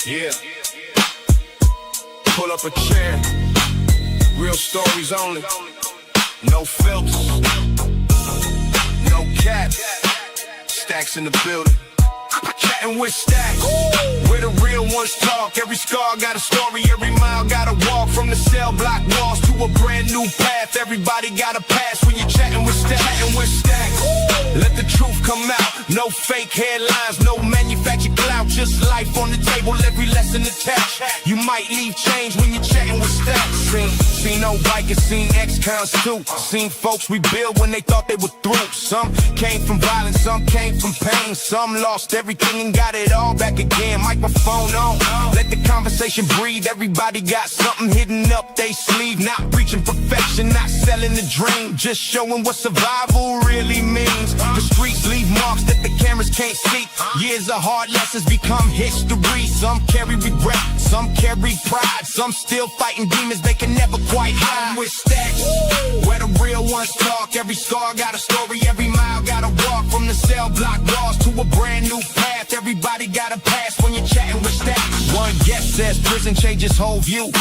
Yeah. Pull up a chair. Real stories only. No filters. No caps. Staxx in the building. Chattin with Staxx. Where the real ones talk. Every scar got a story. Every mile got a walk. From the cell block walls to a brand new path. Everybody got a pass when you're chatting with Staxx. Chattin with Staxx. Let the truth come out. No fake headlines. No manufactured clout. Just life on the table. Every lesson attached. You might leave change when you're chatting with Staxx. Seen old bikers. Seen ex-cons too. Seen folks rebuild when they thought they were through. Some came from violence. Some came from pain. Some lost everything and got it all back again. Microphone on, let the conversation breathe. Everybody got something hidden up they sleeve. Not reaching perfection, not selling the dream. Just showing what survival really means. The streets leave marks that the cameras can't see. Years of hard lessons become history. Some carry regret, some carry pride. Some still fighting demons they can never quite hide. With Staxx, where the real ones talk. Every scar got a story, every mile got a walk. From the cell block walls to a brand new path. Everybody got a pass when you're chatting with Staxx. One guest says prison changes whole view.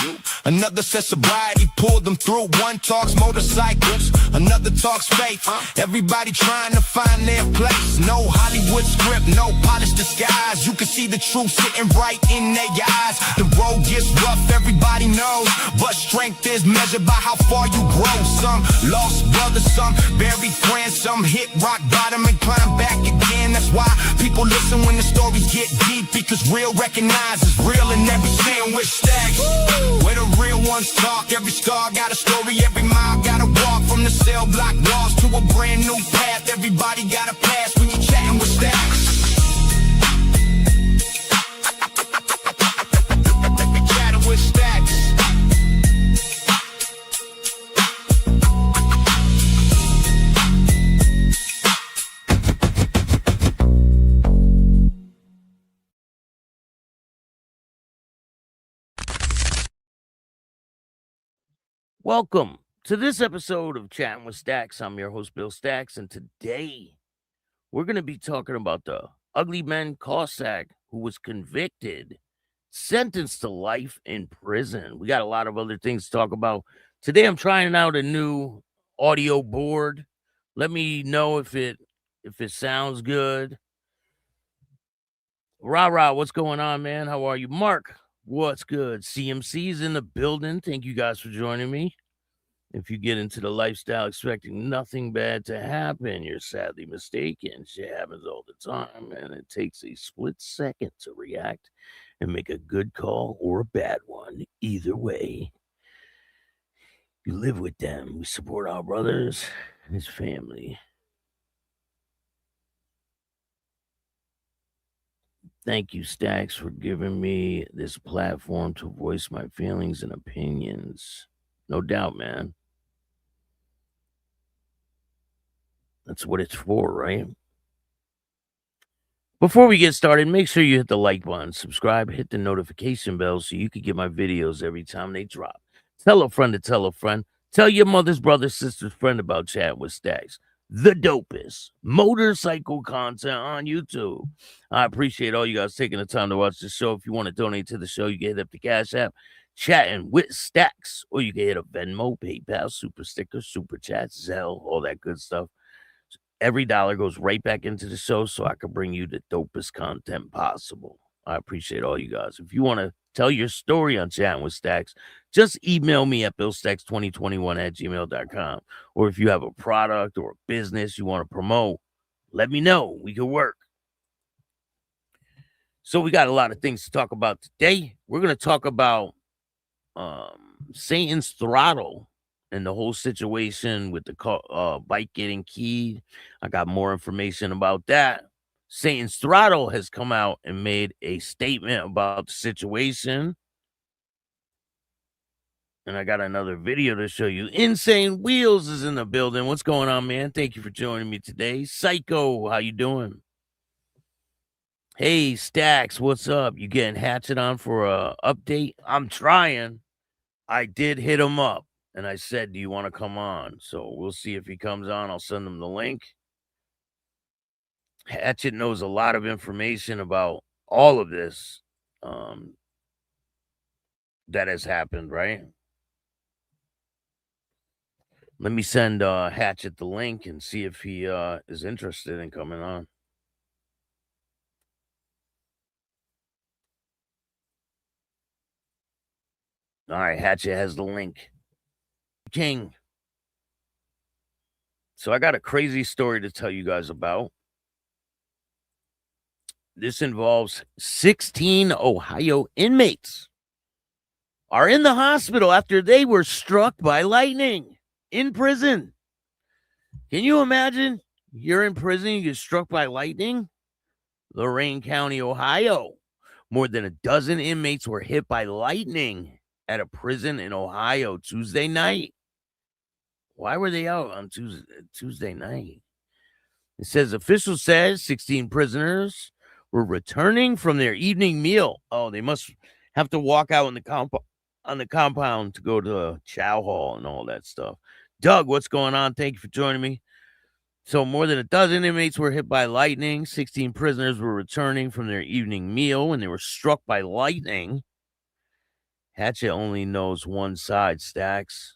Another says sobriety pulled them through. One talks motorcycles, another talks faith. Everybody trying to find their place. No Hollywood script, no polished disguise. You can see the truth sitting right in their eyes. The road gets rough, everybody knows, but strength is measured by how far you grow. Some lost brothers, some buried friends. Some hit rock bottom and climb back again. That's why people listen when the stories get deep, because real recognizes real in every scene with Staxx. Where the real ones talk. Every scar got a story. Every mile got a walk. From the cell block walls to a brand new path. Everybody got a pass when you're chatting with Staxx. Chatting with Staxx. Welcome to this episode of Chatting with Staxx. I'm your host, Bill Staxx, and today we're going to be talking about the Ugly Man Cossacks who was convicted, sentenced to life in prison. We got a lot of other things to talk about. Today I'm trying out a new audio board. Let me know if it sounds good. Rah, what's going on, man? How are you? Mark, what's good? CMC's in the building. Thank you guys for joining me. If you get into the lifestyle expecting nothing bad to happen, you're sadly mistaken. Shit happens all the time, and it takes a split second to react and make a good call or a bad one. Either way, you live with them. We support our brothers and his family. Thank you, Staxx, for giving me this platform to voice my feelings and opinions. No doubt, man. That's what it's for, right? Before we get started, make sure you hit the like button, subscribe, hit the notification bell so you can get my videos every time they drop. Tell a friend to tell a friend. Tell your mother's brother, sister's friend about Chatting with Staxx, the dopest motorcycle content on YouTube. I appreciate all you guys taking the time to watch the show. If you want to donate to the show, you can hit up the Cash App, Chatting with Staxx, or you can hit up Venmo, PayPal, Super Sticker, Super Chats, Zelle, all that good stuff. Every dollar goes right back into the show so I can bring you the dopest content possible. I appreciate all you guys. If you want to tell your story on Chatting with Staxx, just email me at billstax2021@gmail.com. Or if you have a product or a business you want to promote, let me know. We can work. So we got a lot of things to talk about today. We're going to talk about Satan's throttle and the whole situation with the bike getting keyed. I got more information about that. Satan's Throttle has come out and made a statement about the situation. And I got another video to show you. Insane Wheels is in the building. What's going on, man? Thank you for joining me today. Psycho, how you doing? Hey, Staxx, what's up? You getting Hatchet on for a update? I'm trying. I did hit him up. And I said, do you want to come on? So we'll see if he comes on. I'll send him the link. Hatchet knows a lot of information about all of this. that has happened, right? Let me send Hatchet the link and see if he is interested in coming on. All right, Hatchet has the link. King. So I got a crazy story to tell you guys about. This involves 16 Ohio inmates are in the hospital after they were struck by lightning in prison. Can you imagine? You're in prison, you get struck by lightning? Lorain County, Ohio. More than a dozen inmates were hit by lightning at a prison in Ohio Tuesday night. Why were they out on Tuesday night? It says officials says 16 prisoners were returning from their evening meal. Oh, they must have to walk out on the compound to go to chow hall and all that stuff. Doug, what's going on? Thank you for joining me. So more than a dozen inmates were hit by lightning. 16 prisoners were returning from their evening meal when they were struck by lightning. Hatchet only knows one side, Staxx.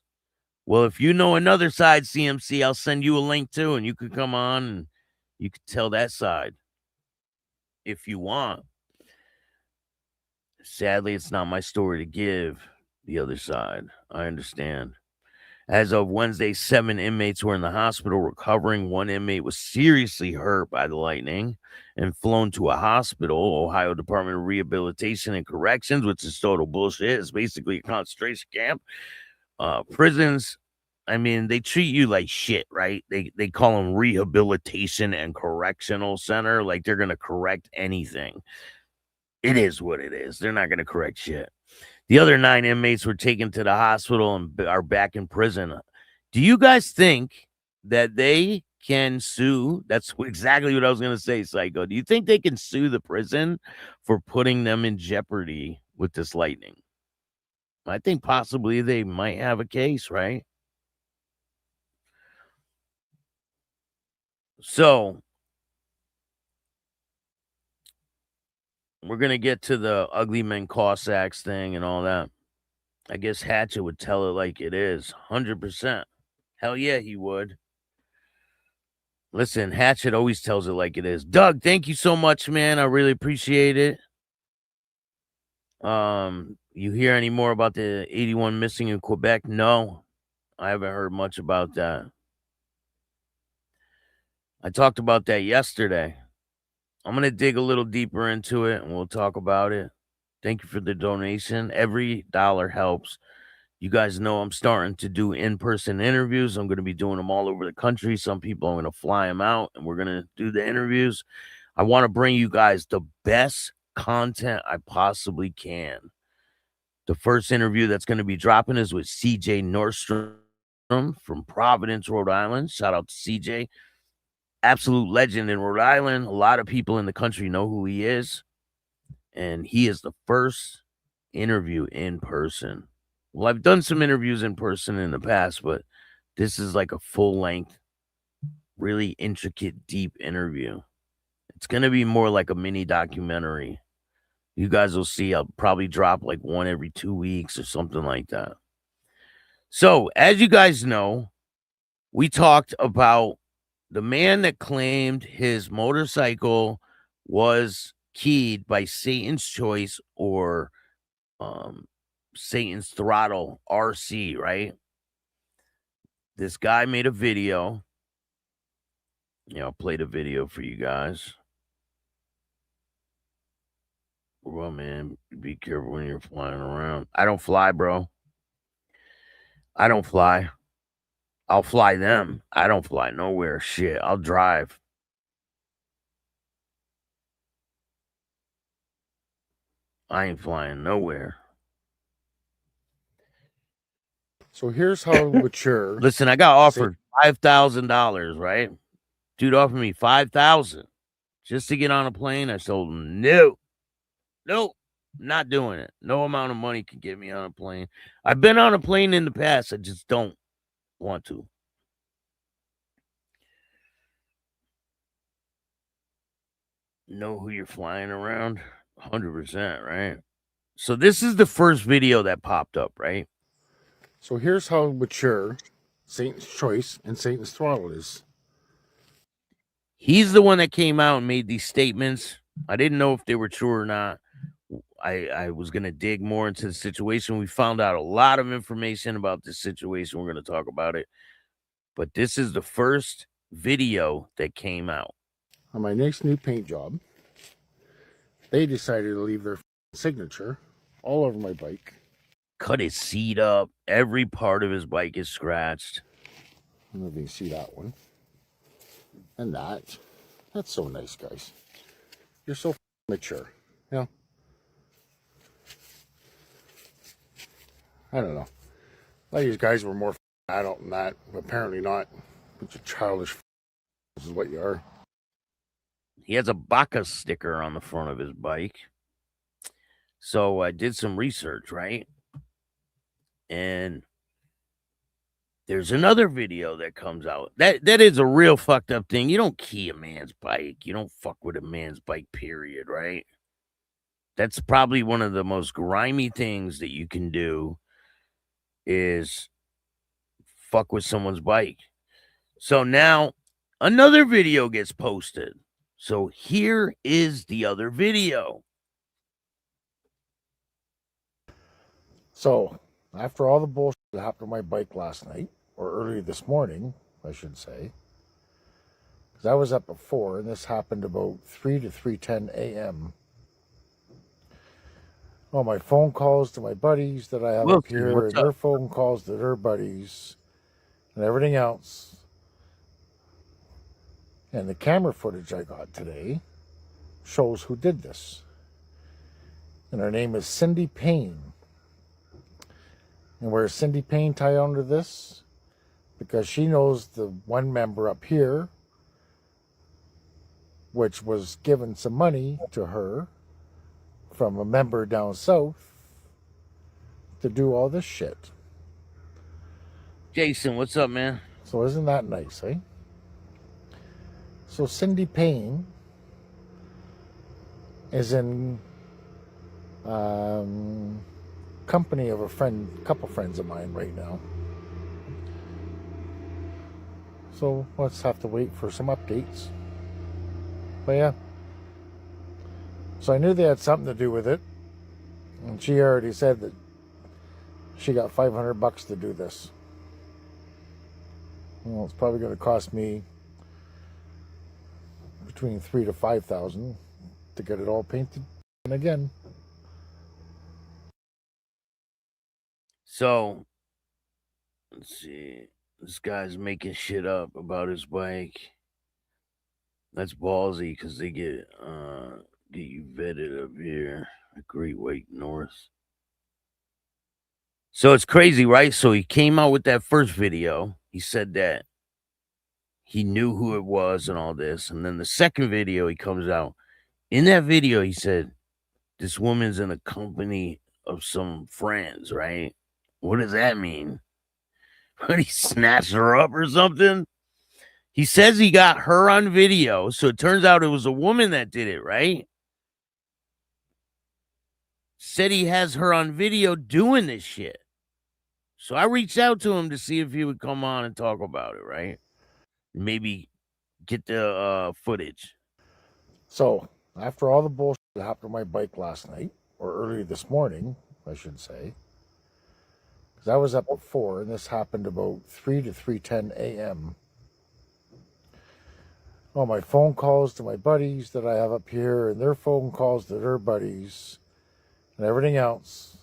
Well, if you know another side, CMC, I'll send you a link too, and you could come on and you could tell that side if you want. Sadly, it's not my story to give the other side. I understand. As of Wednesday, 7 inmates were in the hospital recovering. 1 inmate was seriously hurt by the lightning and flown to a hospital. Ohio Department of Rehabilitation and Corrections, which is total bullshit. It's basically a concentration camp. Prisons, I mean, they treat you like shit, right? They call them rehabilitation and correctional center. Like they're going to correct anything. It is what it is. They're not going to correct shit. The other 9 inmates were taken to the hospital and are back in prison. Do you guys think that they can sue? That's exactly what I was going to say, Psycho. Do you think they can sue the prison for putting them in jeopardy with this lightning? I think possibly they might have a case, right? So we're going to get to the Ugly Man Cossacks thing and all that. I guess Hatchet would tell it like it is. 100%. Hell yeah, he would. Listen, Hatchet always tells it like it is. Doug, thank you so much, man. I really appreciate it. You hear any more about the 81 missing in Quebec? No, I haven't heard much about that. I talked about that yesterday. I'm going to dig a little deeper into it and we'll talk about it. Thank you for the donation. Every dollar helps. You guys know I'm starting to do in-person interviews. I'm going to be doing them all over the country. Some people I'm going to fly them out and we're going to do the interviews. I want to bring you guys the best content I possibly can. The first interview that's going to be dropping is with CJ Nordstrom from Providence, Rhode Island. Shout out to CJ. Absolute legend in Rhode Island. A lot of people in the country know who he is. And he is the first interview in person. Well, I've done some interviews in person in the past, but this is like a full-length, really intricate, deep interview. It's going to be more like a mini documentary. You guys will see. I'll probably drop like one every 2 weeks or something like that. So, as you guys know, we talked about the man that claimed his motorcycle was keyed by Satan's Choice or Satan's Throttle RC, right? This guy made a video. I'll play the video for you guys. Well, man, be careful when you're flying around. I don't fly, bro. I don't fly. I'll fly them. I don't fly nowhere. Shit, I'll drive. I ain't flying nowhere. So here's how mature. Listen, I got offered $5,000, right? Dude offered me $5,000 just to get on a plane. I told him, nope, not doing it. No amount of money can get me on a plane. I've been on a plane in the past. I just don't want to. Know who you're flying around? 100%, right? So this is the first video that popped up, right? So here's how mature Satan's Choice and Satan's Throttle is. He's the one that came out and made these statements. I didn't know if they were true or not. I was going to dig more into the situation. We found out a lot of information about this situation. We're going to talk about it. But this is the first video that came out. On my next new paint job, they decided to leave their signature all over my bike. Cut his seat up. Every part of his bike is scratched. I don't know if you can see that one. And that. That's so nice, guys. You're so mature. You know? I don't know. A lot of these guys were more adult than that. But apparently not. Bunch of childish this is what you are. He has a Bacchus sticker on the front of his bike. So I did some research, right? And there's another video that comes out. That is a real fucked up thing. You don't key a man's bike. You don't fuck with a man's bike, period, right? That's probably one of the most grimy things that you can do is fuck with someone's bike. So now another video gets posted. So here is the other video. So, after all the bullshit that happened to my bike last night, or early this morning, I should say, because I was up at 4, and this happened about 3 to 3:10 a.m. All my phone calls to my buddies that I have up here, and their phone calls to their buddies, and everything else. And the camera footage I got today shows who did this. And her name is Cindy Payne. And where Cindy Payne tie under this? Because she knows the one member up here, which was given some money to her from a member down south to do all this shit. Jason, what's up, man? So isn't that nice, eh? So Cindy Payne is in company of a couple friends of mine right now. So let's have to wait for some updates. But yeah. So I knew they had something to do with it. And she already said that she got $500 to do this. Well, it's probably going to cost me between $3,000 to $5,000 to get it all painted. And again. So, let's see. This guy's making shit up about his bike. That's ballsy because they get you vetted up here at Great White North. So it's crazy, right? So he came out with that first video. He said that he knew who it was and all this. And then the second video, he comes out. In that video, he said, this woman's in a company of some friends, right? What does that mean? What, he snatched her up or something? He says he got her on video. So it turns out it was a woman that did it, right? Said he has her on video doing this shit. So I reached out to him to see if he would come on and talk about it, right? Maybe get the footage. So, after all the bullshit that happened to my bike last night, or early this morning, I should say, because I was up at 4, and this happened about 3 to 3:10 a.m. All my phone calls to my buddies that I have up here, and their phone calls to their buddies, and everything else.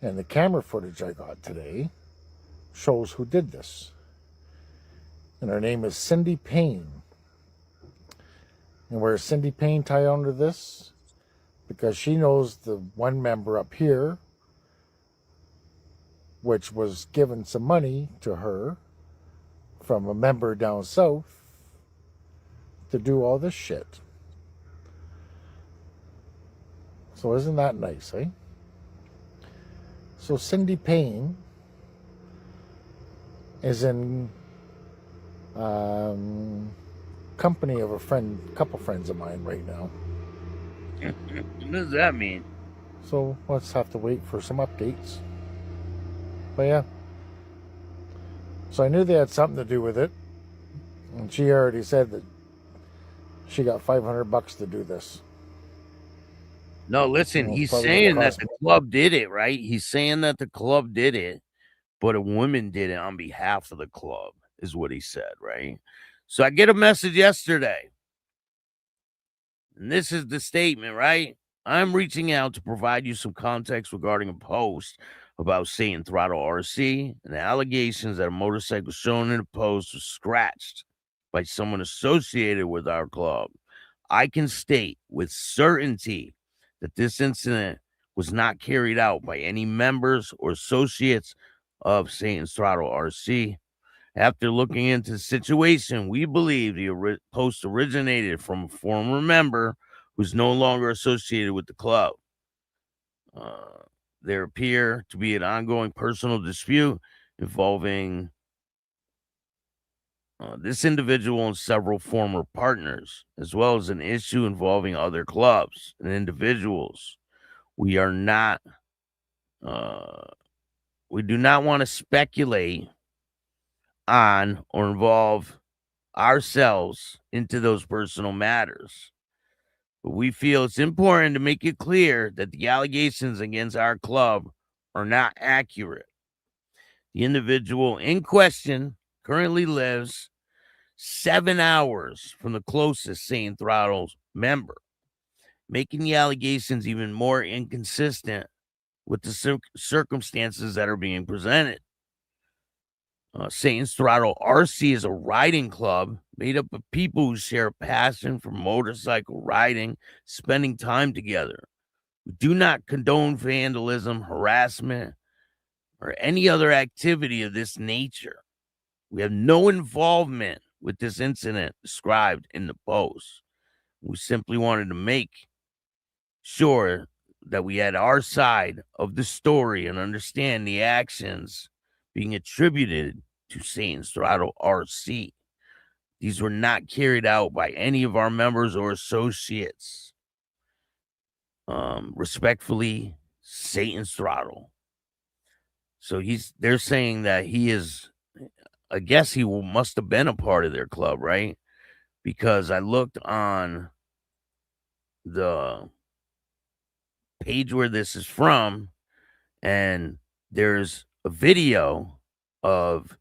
And the camera footage I got today shows who did this. And her name is Cindy Payne. And where Cindy Payne tie under this? Because she knows the one member up here, which was given some money to her from a member down south to do all this shit. So isn't that nice, eh? So Cindy Payne is in company of a couple friends of mine right now. What does that mean? So let's have to wait for some updates. But yeah. So I knew they had something to do with it. And she already said that she got $500 to do this. No, listen, Well, he's probably saying gonna that cost the more. club did it, right? He's saying that the club did it, but a woman did it on behalf of the club, is what he said, right? So I get a message yesterday. And this is the statement, right? I'm reaching out to provide you some context regarding a post about Satan Throttle RC and the allegations that a motorcycle shown in the post was scratched by someone associated with our club. I can state with certainty that this incident was not carried out by any members or associates of Satan's Throttle RC. After looking into the situation, we believe the post originated from a former member who's no longer associated with the club. There appear to be an ongoing personal dispute involving this individual and several former partners, as well as an issue involving other clubs and individuals. We are not, we do not want to speculate on or involve ourselves into those personal matters. But we feel it's important to make it clear that the allegations against our club are not accurate. The individual in question currently lives 7 hours from the closest Satan Throttles member, making the allegations even more inconsistent with the circumstances that are being presented. Satan's Throttle RC is a riding club made up of people who share a passion for motorcycle riding, spending time together. We do not condone vandalism, harassment, or any other activity of this nature. We have no involvement with this incident described in the post. We simply wanted to make sure that we had our side of the story and understand the actions being attributed to Satan's Throttle RC. These were not carried out by any of our members or associates. Respectfully, Satan's Throttle. So they're saying that he is, I guess he must have been a part of their club, right? Because I looked on the page where this is from, and there's a video of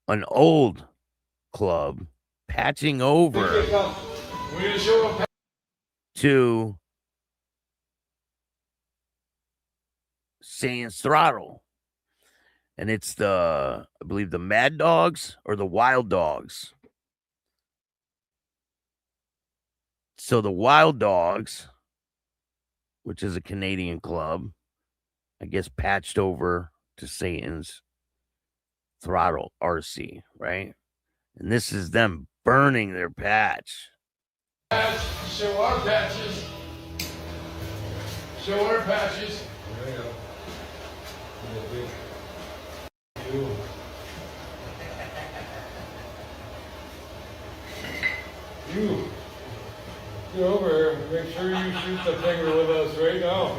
an old club patching over to Satan's Throttle. And it's I believe the Mad Dogs or the Wild Dogs. So the Wild Dogs, which is a Canadian club, I guess patched over to Satan's Throttle RC, right? And this is them burning their patch. Show our patches. Show our patches. There you go. You. Get over here. Make sure you shoot the finger with us right now.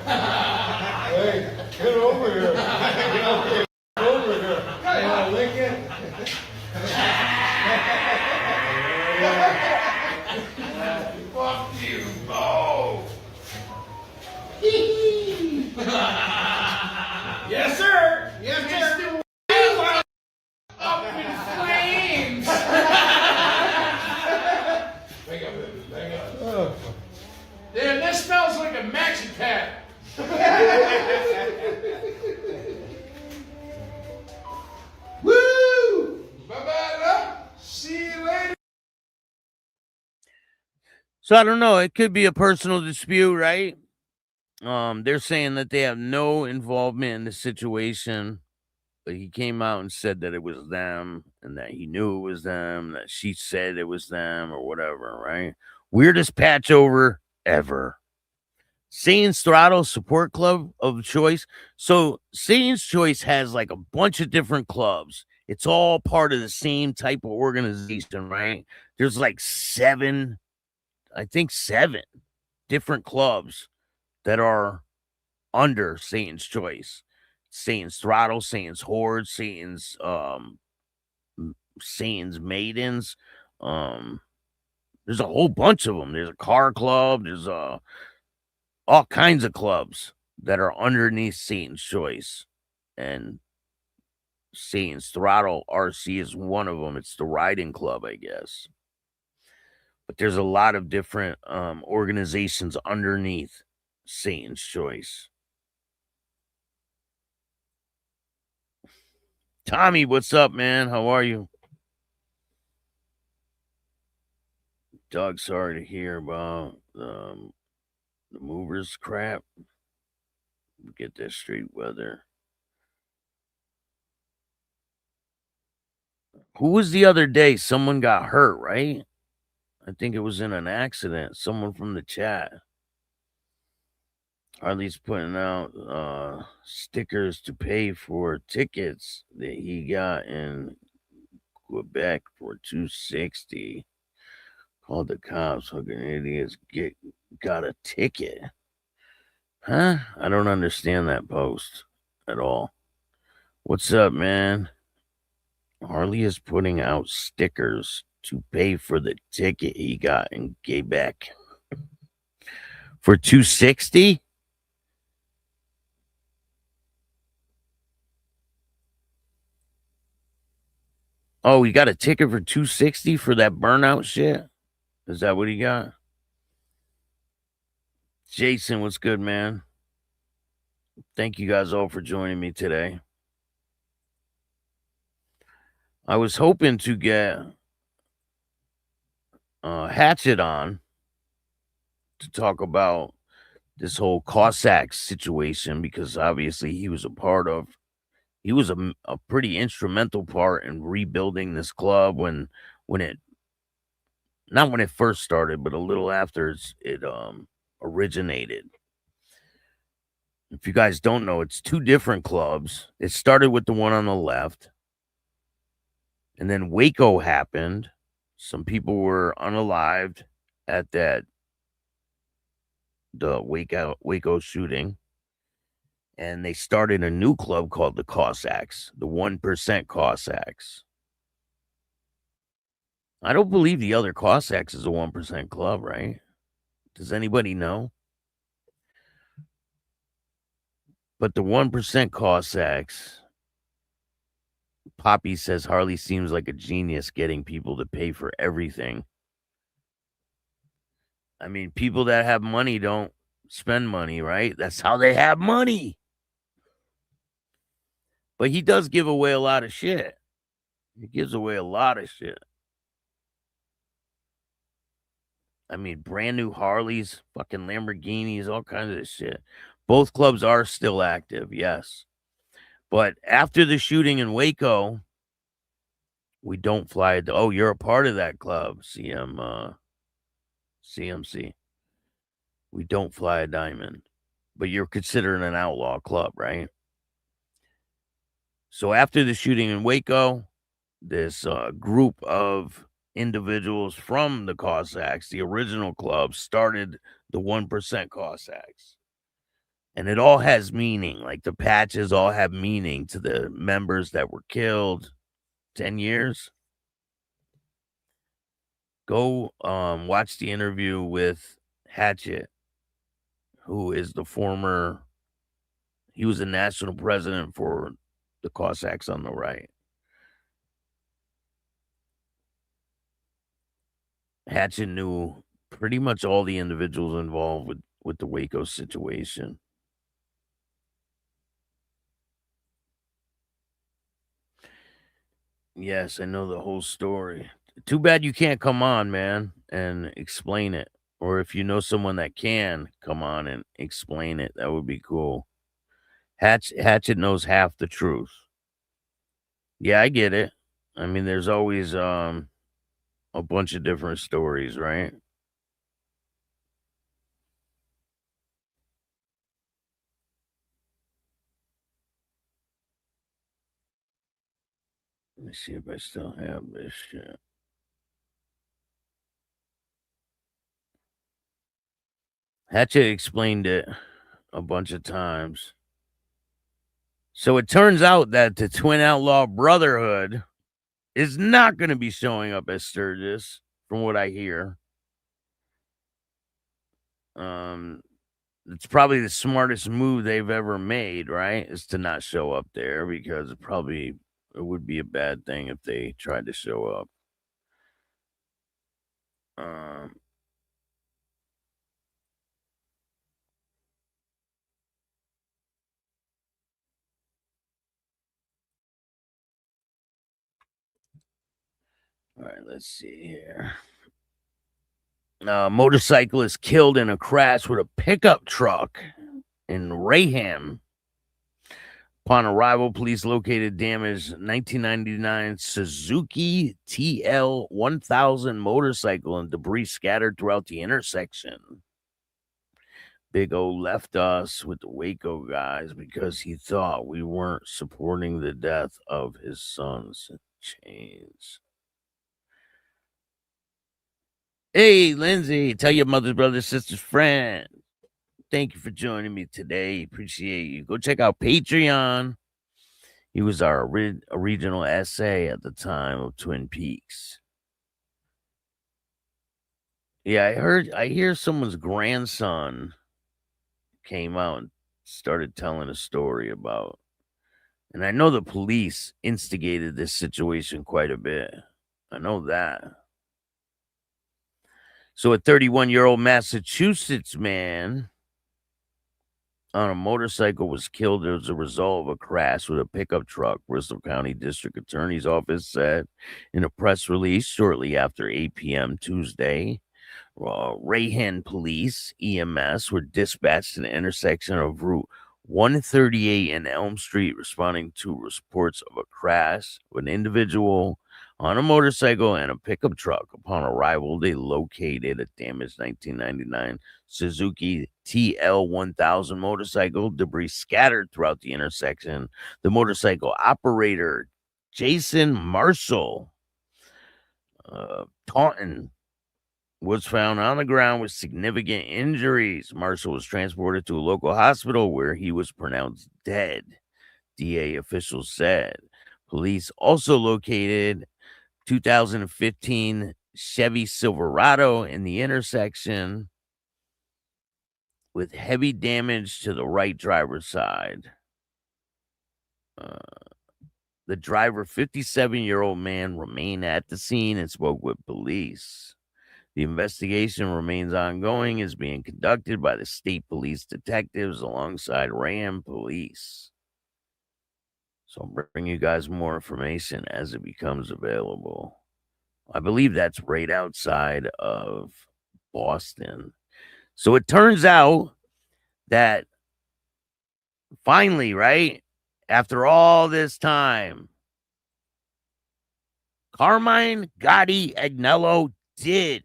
Hey, get over here. Get over here. Get over here. You want to lick it? Fuck you, Bo. Yes, sir. Yes, sir. Up in flames. Hang on, baby. Hang on. Damn, that smells like a maxi pad. Woo! Bye-bye. See you later. So I don't know. It could be a personal dispute, right? They're saying that they have no involvement in the situation. But he came out and said that it was them and that he knew it was them, that she said it was them or whatever, right? Weirdest patch over ever. Satan's Throttle Support Club of Choice. So Satan's Choice has like a bunch of different clubs. It's all part of the same type of organization, right? There's like 7, I think 7 different clubs that are under Satan's choice. Satan's throttle, Satan's horde, Satan's maidens. There's a whole bunch of them. There's a car club. There's all kinds of clubs that are underneath Satan's choice, and Satan's Throttle RC is one of them. It's the riding club, I guess. But there's a lot of different organizations underneath Satan's Choice. Tommy, what's up, man? How are you? Doug, sorry to hear about the movers crap. Get this street weather. Who was the other day? Someone got hurt, right? I think it was in an accident. Someone from the chat. Harley's putting out stickers to pay for tickets that he got in Quebec for $260. Called the cops. Fucking idiots got a ticket. Huh? I don't understand that post at all. What's up, man? Harley is putting out stickers to pay for the ticket he got in Quebec for $260. Oh, he got a ticket for $260 for that burnout shit? Is that what he got? Jason, what's good, man? Thank you guys all for joining me today. I was hoping to get Hatchet on to talk about this whole Cossacks situation, because obviously he was a pretty instrumental part in rebuilding this club when it not when it first started, but a little after it originated. If you guys don't know, it's two different clubs. It started with the one on the left, and then Waco happened. Some people were unalived at the Waco shooting, and they started a new club called the Cossacks, the 1% Cossacks. I don't believe the other Cossacks is a 1% club, right? Does anybody know? But the 1% Cossacks, Poppy says Harley seems like a genius getting people to pay for everything. I mean, people that have money don't spend money, right? That's how they have money. But he does give away a lot of shit. He gives away a lot of shit. I mean, brand new Harleys, fucking Lamborghinis, all kinds of shit. Both clubs are still active, yes. But after the shooting in Waco, we don't fly. Oh, you're a part of that club, CMC. We don't fly a diamond, but you're considered an outlaw club, right? So after the shooting in Waco, this group of individuals from the Cossacks, the original club, started the 1% Cossacks. And it all has meaning. Like the patches all have meaning to the members that were killed. 10 years. Go watch the interview with Hatchet, who is he was a national president for the Cossacks on the right. Hatchet knew pretty much all the individuals involved with the Waco situation. Yes, I know the whole story. Too bad you can't come on, man, and explain it. Or if you know someone that can come on and explain it, that would be cool. Hatchet knows half the truth. Yeah, I get it. I mean, there's always a bunch of different stories, right? Let me see if I still have this shit. Hatchet explained it a bunch of times. So it turns out that the Twin Outlaw Brotherhood is not going to be showing up as Sturgis, from what I hear. It's probably the smartest move they've ever made, right? Is to not show up there, because it would be a bad thing if they tried to show up. All right, let's see here. Motorcyclist killed in a crash with a pickup truck in Raham. Upon arrival, police located damaged 1999 Suzuki TL 1000 motorcycle and debris scattered throughout the intersection. Big O left us with the Waco guys because he thought we weren't supporting the death of his sons in chains. Hey, Lindsay, tell your mother's brother, sister's friend. Thank you for joining me today. Appreciate you. Go check out Patreon. He was our original essay at the time of Twin Peaks. Yeah, I hear someone's grandson came out and started telling a story about, and I know the police instigated this situation quite a bit. I know that. So a 31-year-old Massachusetts man on a motorcycle was killed as a result of a crash with a pickup truck, Bristol County District Attorney's Office said in a press release shortly after 8 p.m. Tuesday. Raham police, EMS, were dispatched to the intersection of Route 138 and Elm Street, responding to reports of a crash with an individual on a motorcycle and a pickup truck. Upon arrival, they located a damaged 1999 Suzuki TL 1000 motorcycle, debris scattered throughout the intersection. The motorcycle operator, Jason Marshall, Taunton, was found on the ground with significant injuries. Marshall was transported to a local hospital where he was pronounced dead, DA officials said. Police also located 2015 Chevy Silverado in the intersection with heavy damage to the right driver's side. The driver, 57-year-old man, remained at the scene and spoke with police. The investigation remains ongoing, is being conducted by the state police detectives alongside Raham police. So I'll bring you guys more information as it becomes available. I believe that's right outside of Boston. So it turns out that finally, right, after all this time, Carmine Gotti Agnello did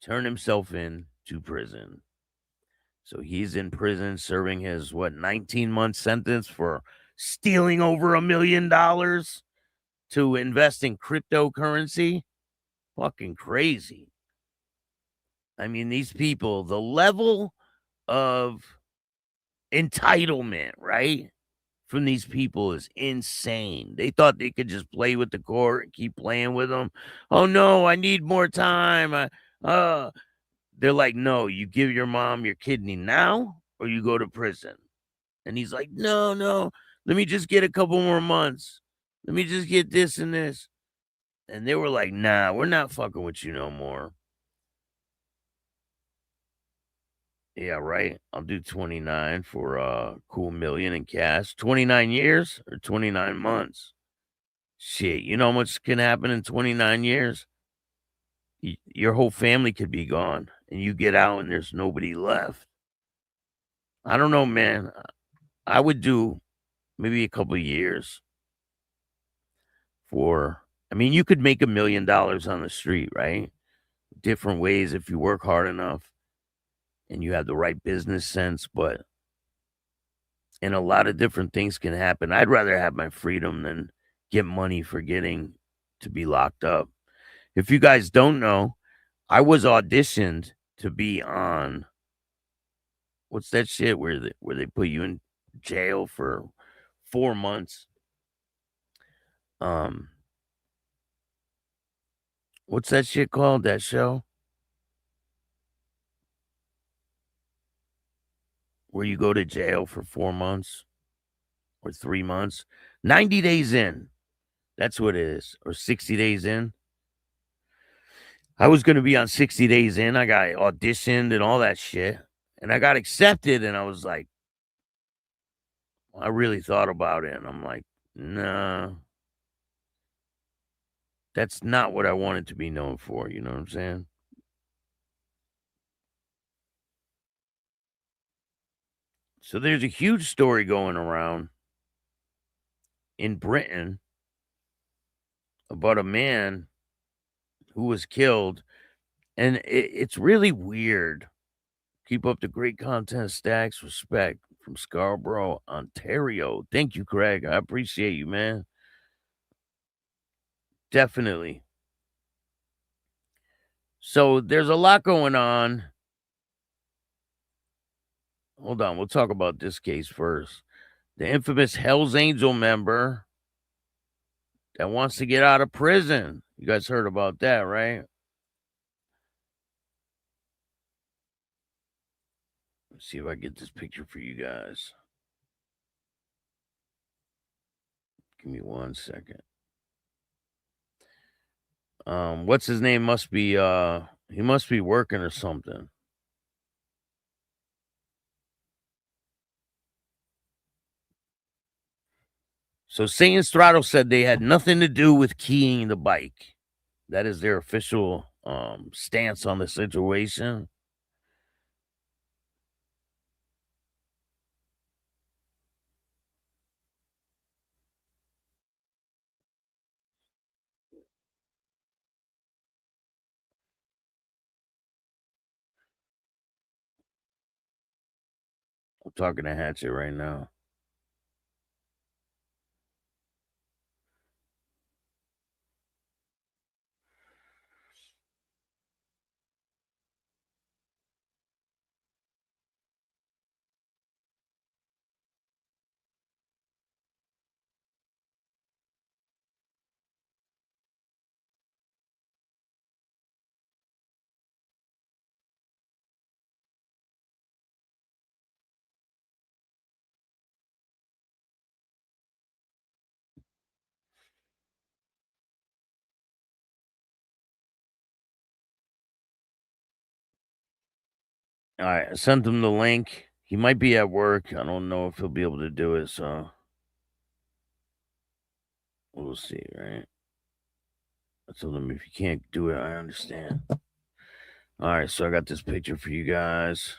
turn himself in to prison. So he's in prison serving his 19-month sentence for stealing over $1 million to invest in cryptocurrency. Fucking crazy. I mean, these people, the level of entitlement, right, from these people is insane. They thought they could just play with the court and keep playing with them. Oh no, I need more time. They're like, no, you give your mom your kidney now or you go to prison. And he's like, no, let me just get a couple more months. Let me just get this and this. And they were like, nah, we're not fucking with you no more. Yeah, right. I'll do 29 for a cool $1 million in cash. 29 years or 29 months? Shit, you know how much can happen in 29 years? Your whole family could be gone, and you get out and there's nobody left. I don't know, man. I would do maybe a couple of years for, I mean, you could make $1 million on the street, right? Different ways if you work hard enough and you have the right business sense, and a lot of different things can happen. I'd rather have my freedom than get money for getting to be locked up. If you guys don't know, I was auditioned to be on what's that shit where they put you in jail for 4 months? What's that shit called? That show where you go to jail for 4 months or 3 months, 90 days in. That's what it is, or 60 days in. I was going to be on 60 days in. I got auditioned and all that shit, and I got accepted, and I was like, I really thought about it, and I'm like, nah, that's not what I wanted to be known for. You know what I'm saying? So there's a huge story going around in Britain about a man who was killed, and it's really weird. Keep up the great content, Staxx. Respect from Scarborough, Ontario. Thank you, Craig. I appreciate you, man. Definitely. So there's a lot going on. Hold on, we'll talk about this case first. The infamous Hell's Angel member that wants to get out of prison. You guys heard about that, right? Let's see if I get this picture for you guys. Give me 1 second. What's his name? Must be he must be working or something. So Satan Straddle said they had nothing to do with keying the bike. That is their official stance on the situation. I'm talking to Hatchet right now. All right, I sent him the link. He might be at work. I don't know if he'll be able to do it, so we'll see, right? I told him if you can't do it, I understand. All right, so I got this picture for you guys.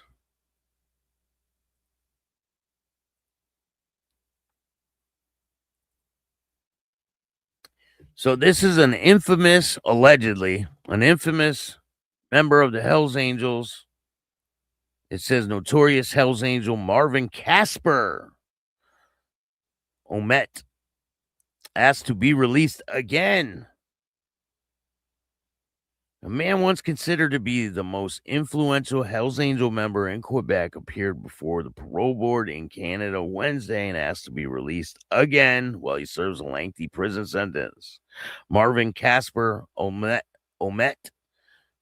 So this is allegedly, an infamous member of the Hells Angels. It says notorious Hells Angel Marvin Casper Omet asked to be released again. A man once considered to be the most influential Hells Angel member in Quebec appeared before the parole board in Canada Wednesday and asked to be released again while he serves a lengthy prison sentence. Marvin Casper Omet,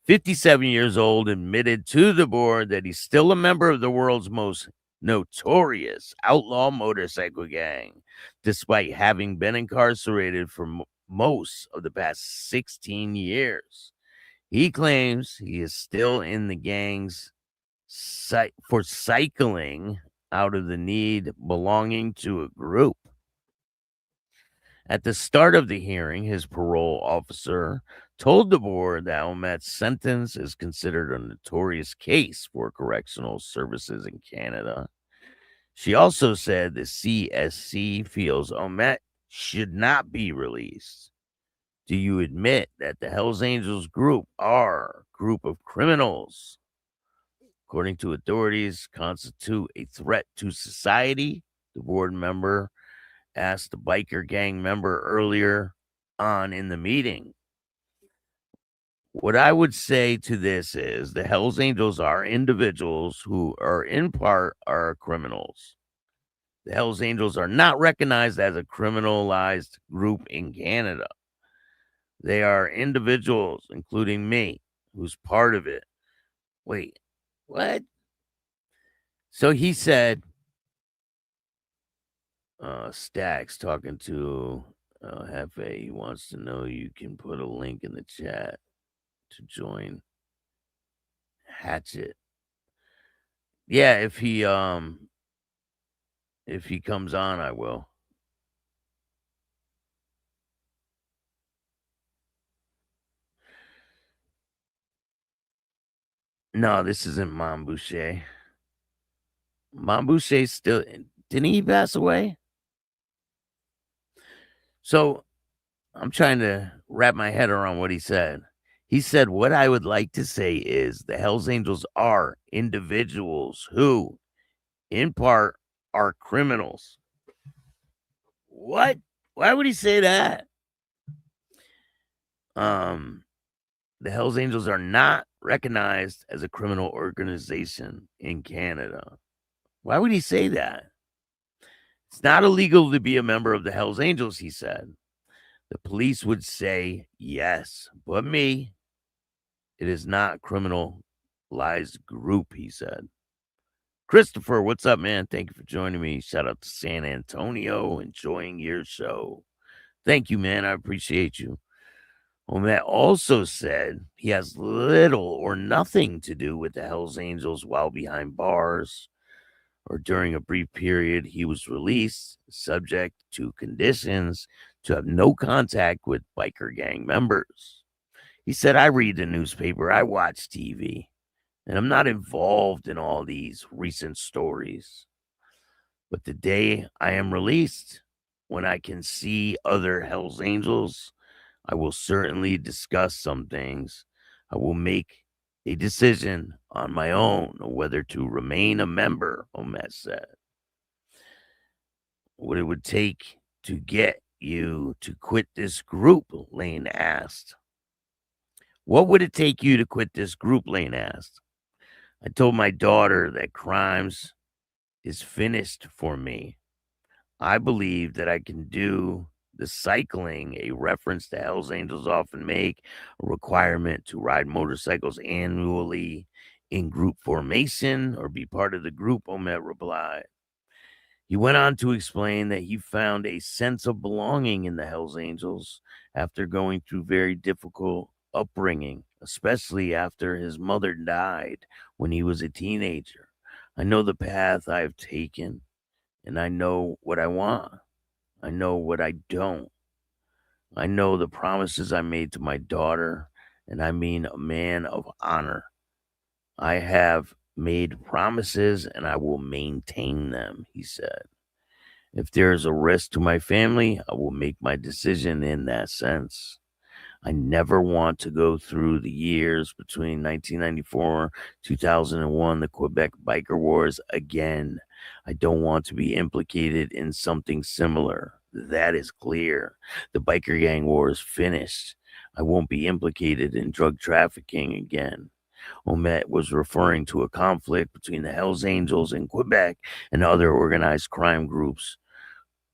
57 years old, admitted to the board that he's still a member of the world's most notorious outlaw motorcycle gang, despite having been incarcerated for most of the past 16 years. He claims he is still in the gangs for cycling out of the need belonging to a group. At the start of the hearing, his parole officer told the board that Omet's sentence is considered a notorious case for correctional services in Canada. She also said the CSC feels Omet should not be released. Do you admit that the Hells Angels group are a group of criminals? According to authorities, constitute a threat to society? The board member asked the biker gang member earlier on in the meeting. What I would say to this is the Hells Angels are individuals who are in part are criminals. The Hells Angels are not recognized as a criminalized group in Canada. They are individuals, including me, who's part of it. Wait, what? So he said, Staxx talking to Hefe. He wants to know you can put a link in the chat to join Hatchet. Yeah, if he comes on, I will. No, this isn't Mom Boucher. Mom Boucher still didn't he pass away? So I'm trying to wrap my head around what he said. He said, what I would like to say is the Hells Angels are individuals who, in part, are criminals. What? Why would he say that? The Hells Angels are not recognized as a criminal organization in Canada. Why would he say that? It's not illegal to be a member of the Hells Angels, he said. The police would say yes, but me, it is not a criminalized group, he said. Christopher, what's up, man? Thank you for joining me. Shout out to San Antonio, enjoying your show. Thank you, man. I appreciate you. Matt also said he has little or nothing to do with the Hells Angels while behind bars or during a brief period. He was released, subject to conditions to have no contact with biker gang members. He said, I read the newspaper, I watch TV, and I'm not involved in all these recent stories. But the day I am released, when I can see other Hells Angels, I will certainly discuss some things. I will make a decision on my own whether to remain a member, Omet said. What it would take to get you to quit this group, Lane asked. What would it take you to quit this group, Lane asked. I told my daughter that crimes is finished for me. I believe that I can do the cycling, a reference the Hells Angels often make, a requirement to ride motorcycles annually in group formation or be part of the group, Omet replied. He went on to explain that he found a sense of belonging in the Hells Angels after going through very difficult upbringing, especially after his mother died when he was a teenager. I know the path I've taken, and I know what I want. I know what I don't. I know the promises I made to my daughter, and I mean a man of honor. I have made promises, and I will maintain them, he said. If there is a risk to my family, I will make my decision in that sense. I never want to go through the years between 1994 2001, the Quebec biker wars again. I don't want to be implicated in something similar. That is clear. The biker gang war is finished. I won't be implicated in drug trafficking again. Omet was referring to a conflict between the Hells Angels in Quebec and other organized crime groups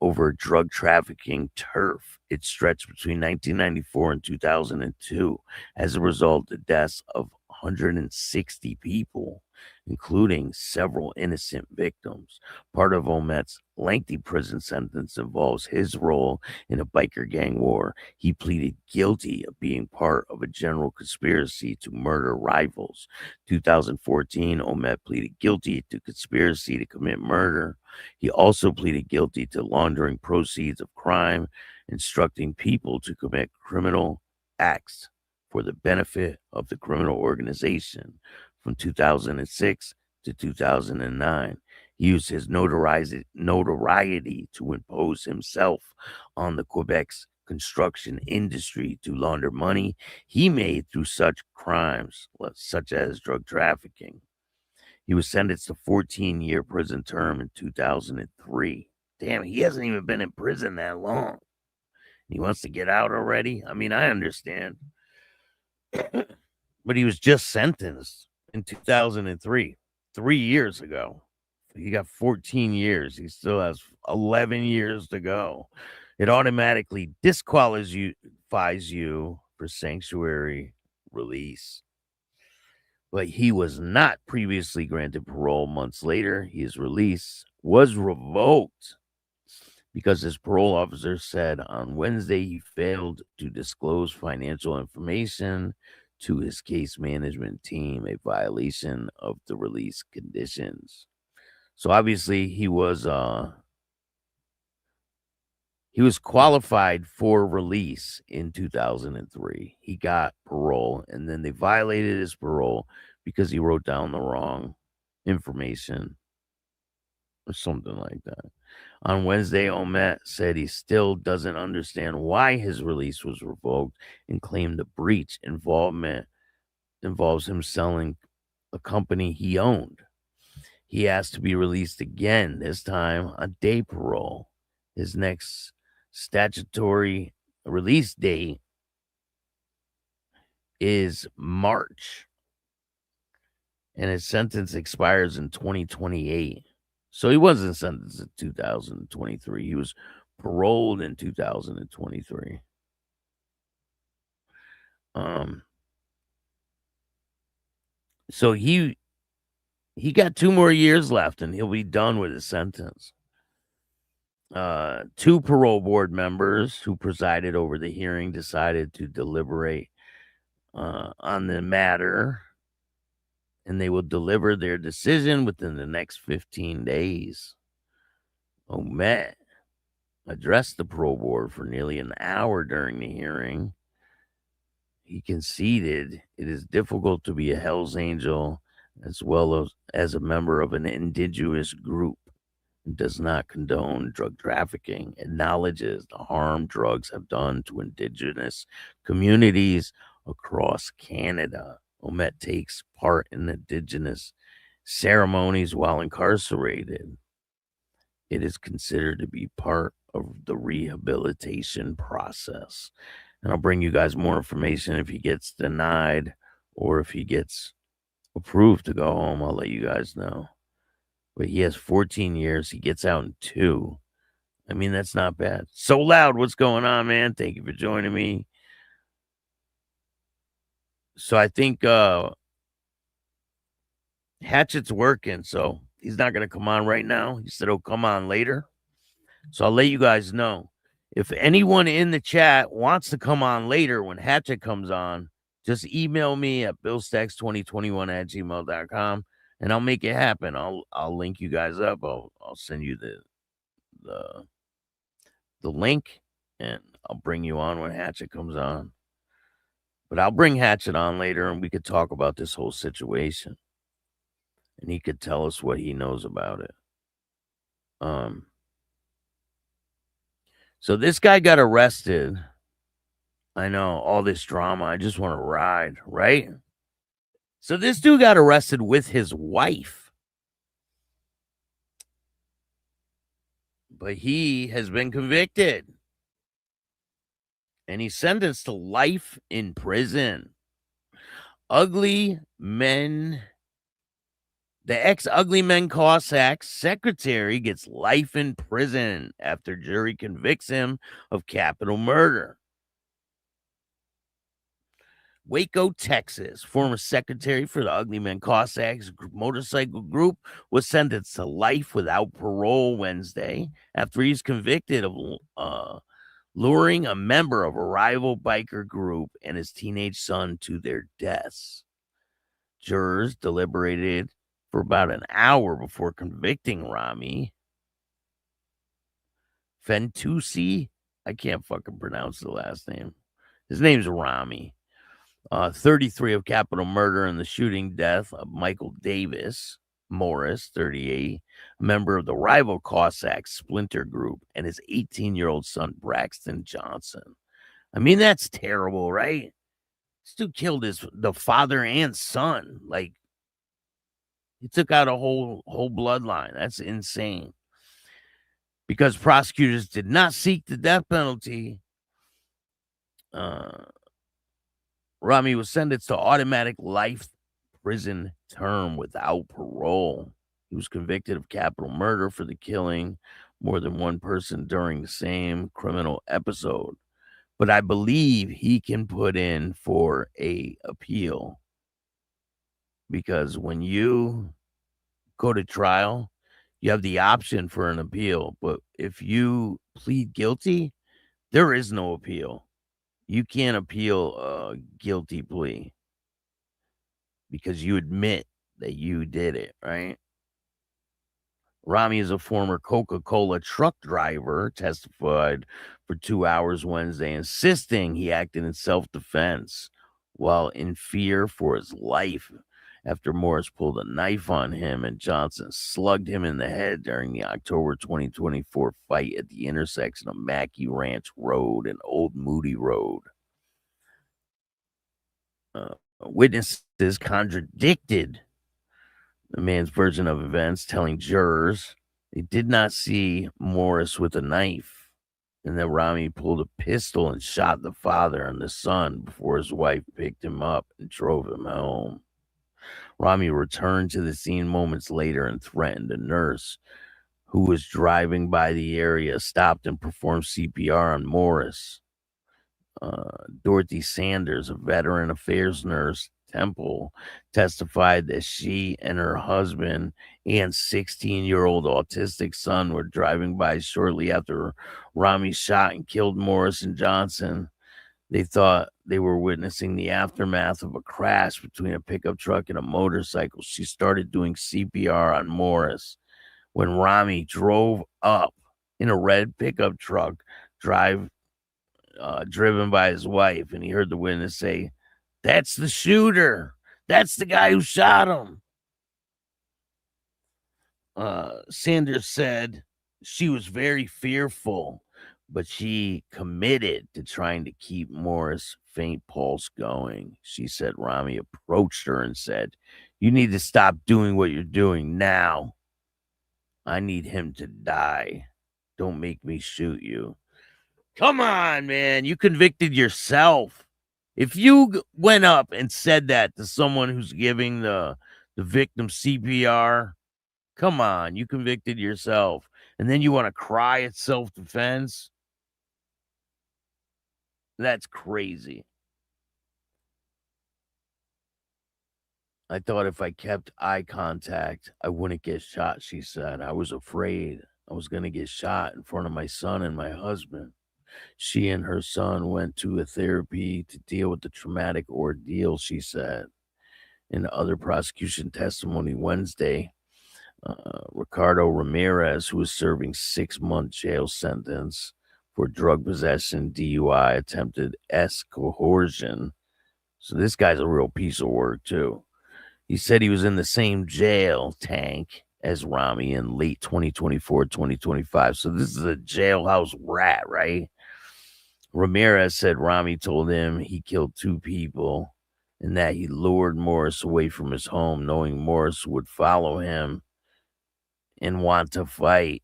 over drug trafficking turf. It stretched between 1994 and 2002. As a result, the deaths of 160 people, including several innocent victims. Part of Omet's lengthy prison sentence involves his role in a biker gang war. He pleaded guilty of being part of a general conspiracy to murder rivals. 2014, Omet pleaded guilty to conspiracy to commit murder. He also pleaded guilty to laundering proceeds of crime, instructing people to commit criminal acts for the benefit of the criminal organization. From 2006 to 2009, he used his notoriety to impose himself on the Quebec's construction industry to launder money he made through such crimes such as drug trafficking. He was sentenced to 14-year prison term in 2003. Damn, he hasn't even been in prison that long. He wants to get out already? I mean, I understand. But he was just sentenced in 2003, 3 years ago. He got 14 years. He still has 11 years to go. It automatically disqualifies you for sanctuary release. But he was not previously granted parole. Months later, his release was revoked because his parole officer said on Wednesday he failed to disclose financial information to his case management team, a violation of the release conditions. So obviously he was qualified for release in 2003. He got parole, and then they violated his parole because he wrote down the wrong information or something like that. On Wednesday, Omet said he still doesn't understand why his release was revoked and claimed the breach involves him selling a company he owned. He asked to be released again, this time on day parole. His next statutory release date is March, and his sentence expires in 2028. So he wasn't sentenced in 2023. He was paroled in 2023. So he got 2 more years left, and he'll be done with his sentence. 2 parole board members who presided over the hearing decided to deliberate on the matter, and they will deliver their decision within the next 15 days. Omet addressed the parole board for nearly an hour during the hearing. He conceded it is difficult to be a Hells Angel as well as a member of an indigenous group, and does not condone drug trafficking, acknowledges the harm drugs have done to indigenous communities across Canada. Omet takes part in indigenous ceremonies while incarcerated. It is considered to be part of the rehabilitation process. And I'll bring you guys more information if he gets denied or if he gets approved to go home. I'll let you guys know. But he has 14 years. He gets out in 2. I mean, that's not bad. So Loud, what's going on, man? Thank you for joining me. So I think Hatchet's working, so he's not going to come on right now. He said he'll come on later. So I'll let you guys know. If anyone in the chat wants to come on later when Hatchet comes on, just email me at billstax2021@gmail.com, and I'll make it happen. I'll link you guys up. I'll send you the link, and I'll bring you on when Hatchet comes on. But I'll bring Hatchet on later, and we could talk about this whole situation, and he could tell us what he knows about it. So this guy got arrested. I know, all this drama. I just want to ride, right? So this dude got arrested with his wife. But he has been convicted. And he's sentenced to life in prison. Ugly Men. The ex-Ugly Men Cossacks secretary gets life in prison after jury convicts him of capital murder. Waco, Texas, former secretary for the Ugly Men Cossacks motorcycle group, was sentenced to life without parole Wednesday after he's convicted of luring a member of a rival biker group and his teenage son to their deaths. Jurors deliberated for about an hour before convicting Romi Frentescu. I can't fucking pronounce the last name. His name's Romi. 33 of capital murder and the shooting death of Michael Davis Morris, 38, a member of the rival Cossacks splinter-group, and his 18-year-old son, Braxton Johnson. I mean, that's terrible, right? This dude killed the father and son. Like, he took out a whole bloodline. That's insane. Because prosecutors did not seek the death penalty, Romi was sentenced to automatic life prison term without parole. He was convicted of capital murder for the killing more than one person during the same criminal episode. But I believe he can put in for a appeal, because when you go to trial, you have the option for an appeal. But if you plead guilty, there is no appeal. You can't appeal a guilty plea because you admit that you did it, right? Romi is a former Coca-Cola truck driver, testified for 2 hours Wednesday, insisting he acted in self-defense while in fear for his life after Morris pulled a knife on him and Johnson slugged him in the head during the October 2024 fight at the intersection of Mackey Ranch Road and Old Moody Road. Witnesses contradicted the man's version of events, telling jurors they did not see Morris with a knife and that Romi pulled a pistol and shot the father and the son before his wife picked him up and drove him home. Romi returned to the scene moments later and threatened a nurse who was driving by the area, stopped and performed CPR on Morris. Dorothy Sanders, a veteran affairs nurse, Temple, testified that she and her husband and 16-year-old autistic son were driving by shortly after Romi shot and killed Morris and Johnson. They thought they were witnessing the aftermath of a crash between a pickup truck and a motorcycle. She started doing CPR on Morris when Romi drove up in a red pickup truck, driven by his wife, and he heard the witness say, "That's the shooter. That's the guy who shot him." Sanders said she was very fearful, but she committed to trying to keep Morris' faint pulse going. She said Romi approached her and said, "You need to stop doing what you're doing now. I need him to die. Don't make me shoot you." Come on, man. You convicted yourself. If you went up and said that to someone who's giving the victim CPR, come on, you convicted yourself. And then you want to cry at self-defense? That's crazy. I thought if I kept eye contact, I wouldn't get shot, she said. I was afraid I was going to get shot in front of my son and my husband. She and her son went to a therapy to deal with the traumatic ordeal, she said. In other prosecution testimony Wednesday, Ricardo Ramirez, who was serving 6-month jail sentence for drug possession, DUI, attempted coercion. So this guy's a real piece of work, too. He said he was in the same jail tank as Romi in late 2024, 2025. So this is a jailhouse rat, right? Ramirez said Romi told him he killed 2 people and that he lured Morris away from his home, knowing Morris would follow him and want to fight.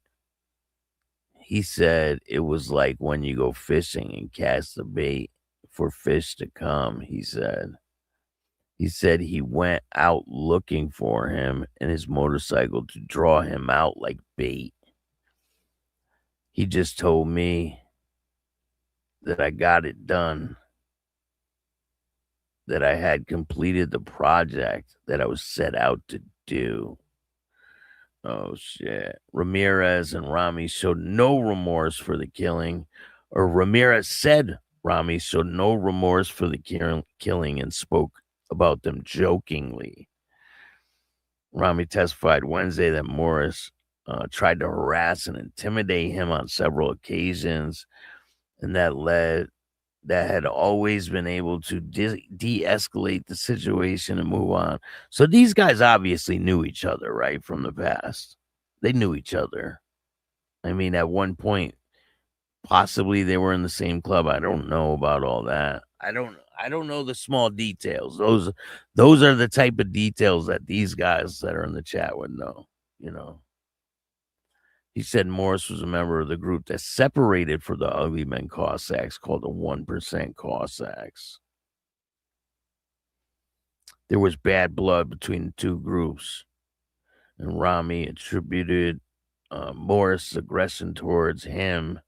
He said it was like when you go fishing and cast the bait for fish to come, he said. He said he went out looking for him and his motorcycle to draw him out like bait. He just told me that I got it done, that I had completed the project that I was set out to do. Oh, shit. Ramirez and Romi showed no remorse for the killing, or Ramirez said Romi showed no remorse for the killing and spoke about them jokingly. Romi testified Wednesday that Morris tried to harass and intimidate him on several occasions, and that had always been able to de-escalate the situation and move on. So these guys obviously knew each other, right, from the past. They knew each other. I mean, at one point, possibly they were in the same club. I don't know about all that. I don't know the small details. Those are the type of details that these guys that are in the chat would know, you know. He said Morris was a member of the group that separated for the Ugly Man Cossacks called the 1% Cossacks. there was bad blood between the two groups, and Romi attributed Morris' aggression towards him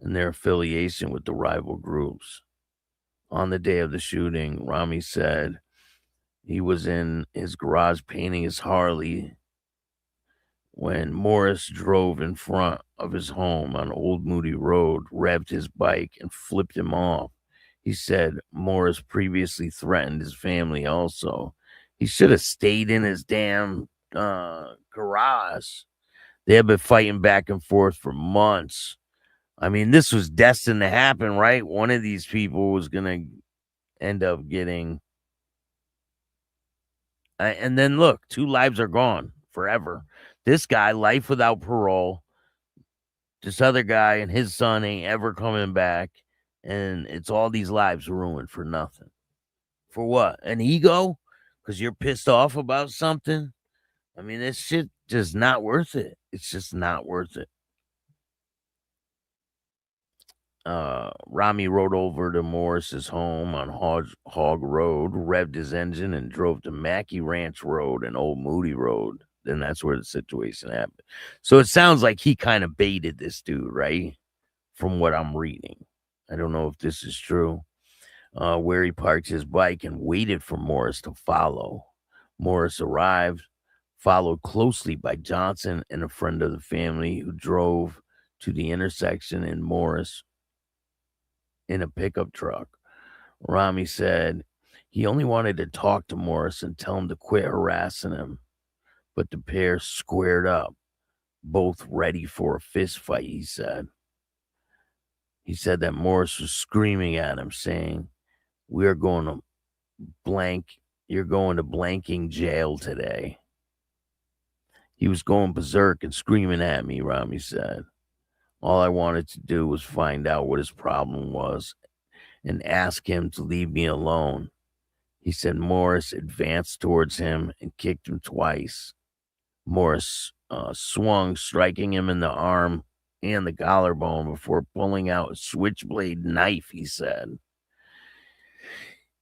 and their affiliation with the rival groups. On the day of the shooting, Romi said he was in his garage painting his Harley when Morris drove in front of his home on Old Moody Road, revved his bike, and flipped him off. He said Morris previously threatened his family also. He should have stayed in his damn garage. They had been fighting back and forth for months. I mean, this was destined to happen, right? One of these people was going to end up getting... and then look, 2 lives are gone forever. This guy, life without parole. This other guy and his son ain't ever coming back. And it's all these lives ruined for nothing. For what? An ego? Because you're pissed off about something? I mean, this shit just not worth it. It's just not worth it. Romi rode over to Morris's home on Hog Road, revved his engine, and drove to Mackey Ranch Road and Old Moody Road. Then that's where the situation happened. So it sounds like he kind of baited this dude, right? From what I'm reading. I don't know if this is true. Where he parked his bike and waited for Morris to follow. Morris arrived, followed closely by Johnson and a friend of the family who drove to the intersection in Morris in a pickup truck. Romi said he only wanted to talk to Morris and tell him to quit harassing him, but the pair squared up, both ready for a fist fight, he said. He said that Morris was screaming at him, saying, "We're going to you're going to blanking jail today." He was going berserk and screaming at me, Romi said. All I wanted to do was find out what his problem was and ask him to leave me alone. He said Morris advanced towards him and kicked him twice. Morris swung, striking him in the arm and the collarbone before pulling out a switchblade knife, he said.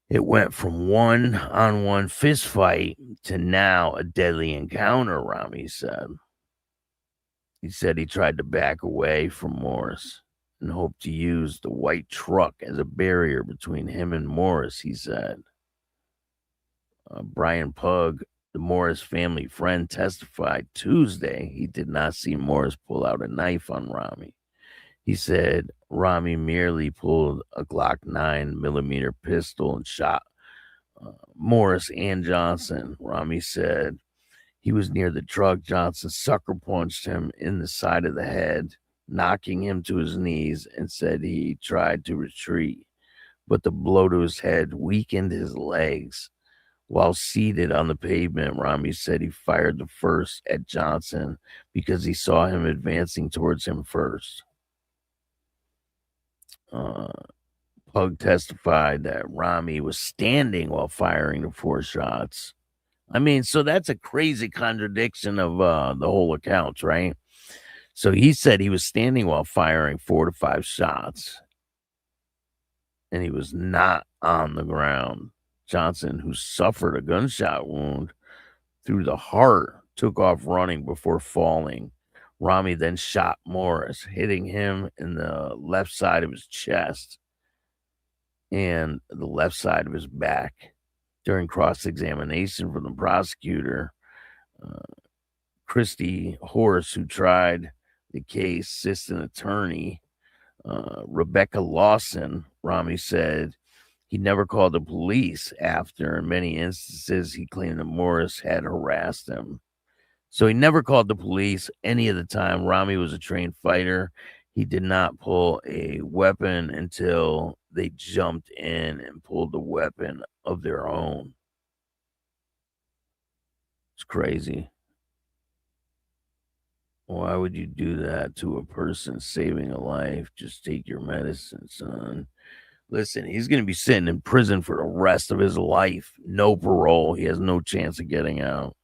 It went from one-on-one fist fight to now a deadly encounter, Romi said. He said he tried to back away from Morris and hoped to use the white truck as a barrier between him and Morris, he said. Brian Pugh, the Morris family friend, testified Tuesday he did not see Morris pull out a knife on Romi. He said Romi merely pulled a Glock 9mm pistol and shot Morris and Johnson. Romi said he was near the truck. Johnson sucker punched him in the side of the head, knocking him to his knees, and said he tried to retreat, but the blow to his head weakened his legs. While seated on the pavement, Romi said he fired the first at Johnson because he saw him advancing towards him first. Pugh testified that Romi was standing while firing the 4 shots. I mean, so that's a crazy contradiction of the whole accounts, right? So he said he was standing while firing 4 to 5 shots, and he was not on the ground. Johnson, who suffered a gunshot wound through the heart, took off running before falling. Romi then shot Morris, hitting him in the left side of his chest and the left side of his back. During cross-examination from the prosecutor, Christy Horse, who tried the case, assistant attorney Rebecca Lawson, Romi said he never called the police after. In many instances, he claimed that Morris had harassed him. So he never called the police any of the time. Romi was a trained fighter. He did not pull a weapon until they jumped in and pulled the weapon of their own. It's crazy. Why would you do that to a person saving a life? Just take your medicine, son. Listen, he's going to be sitting in prison for the rest of his life. No parole. He has no chance of getting out.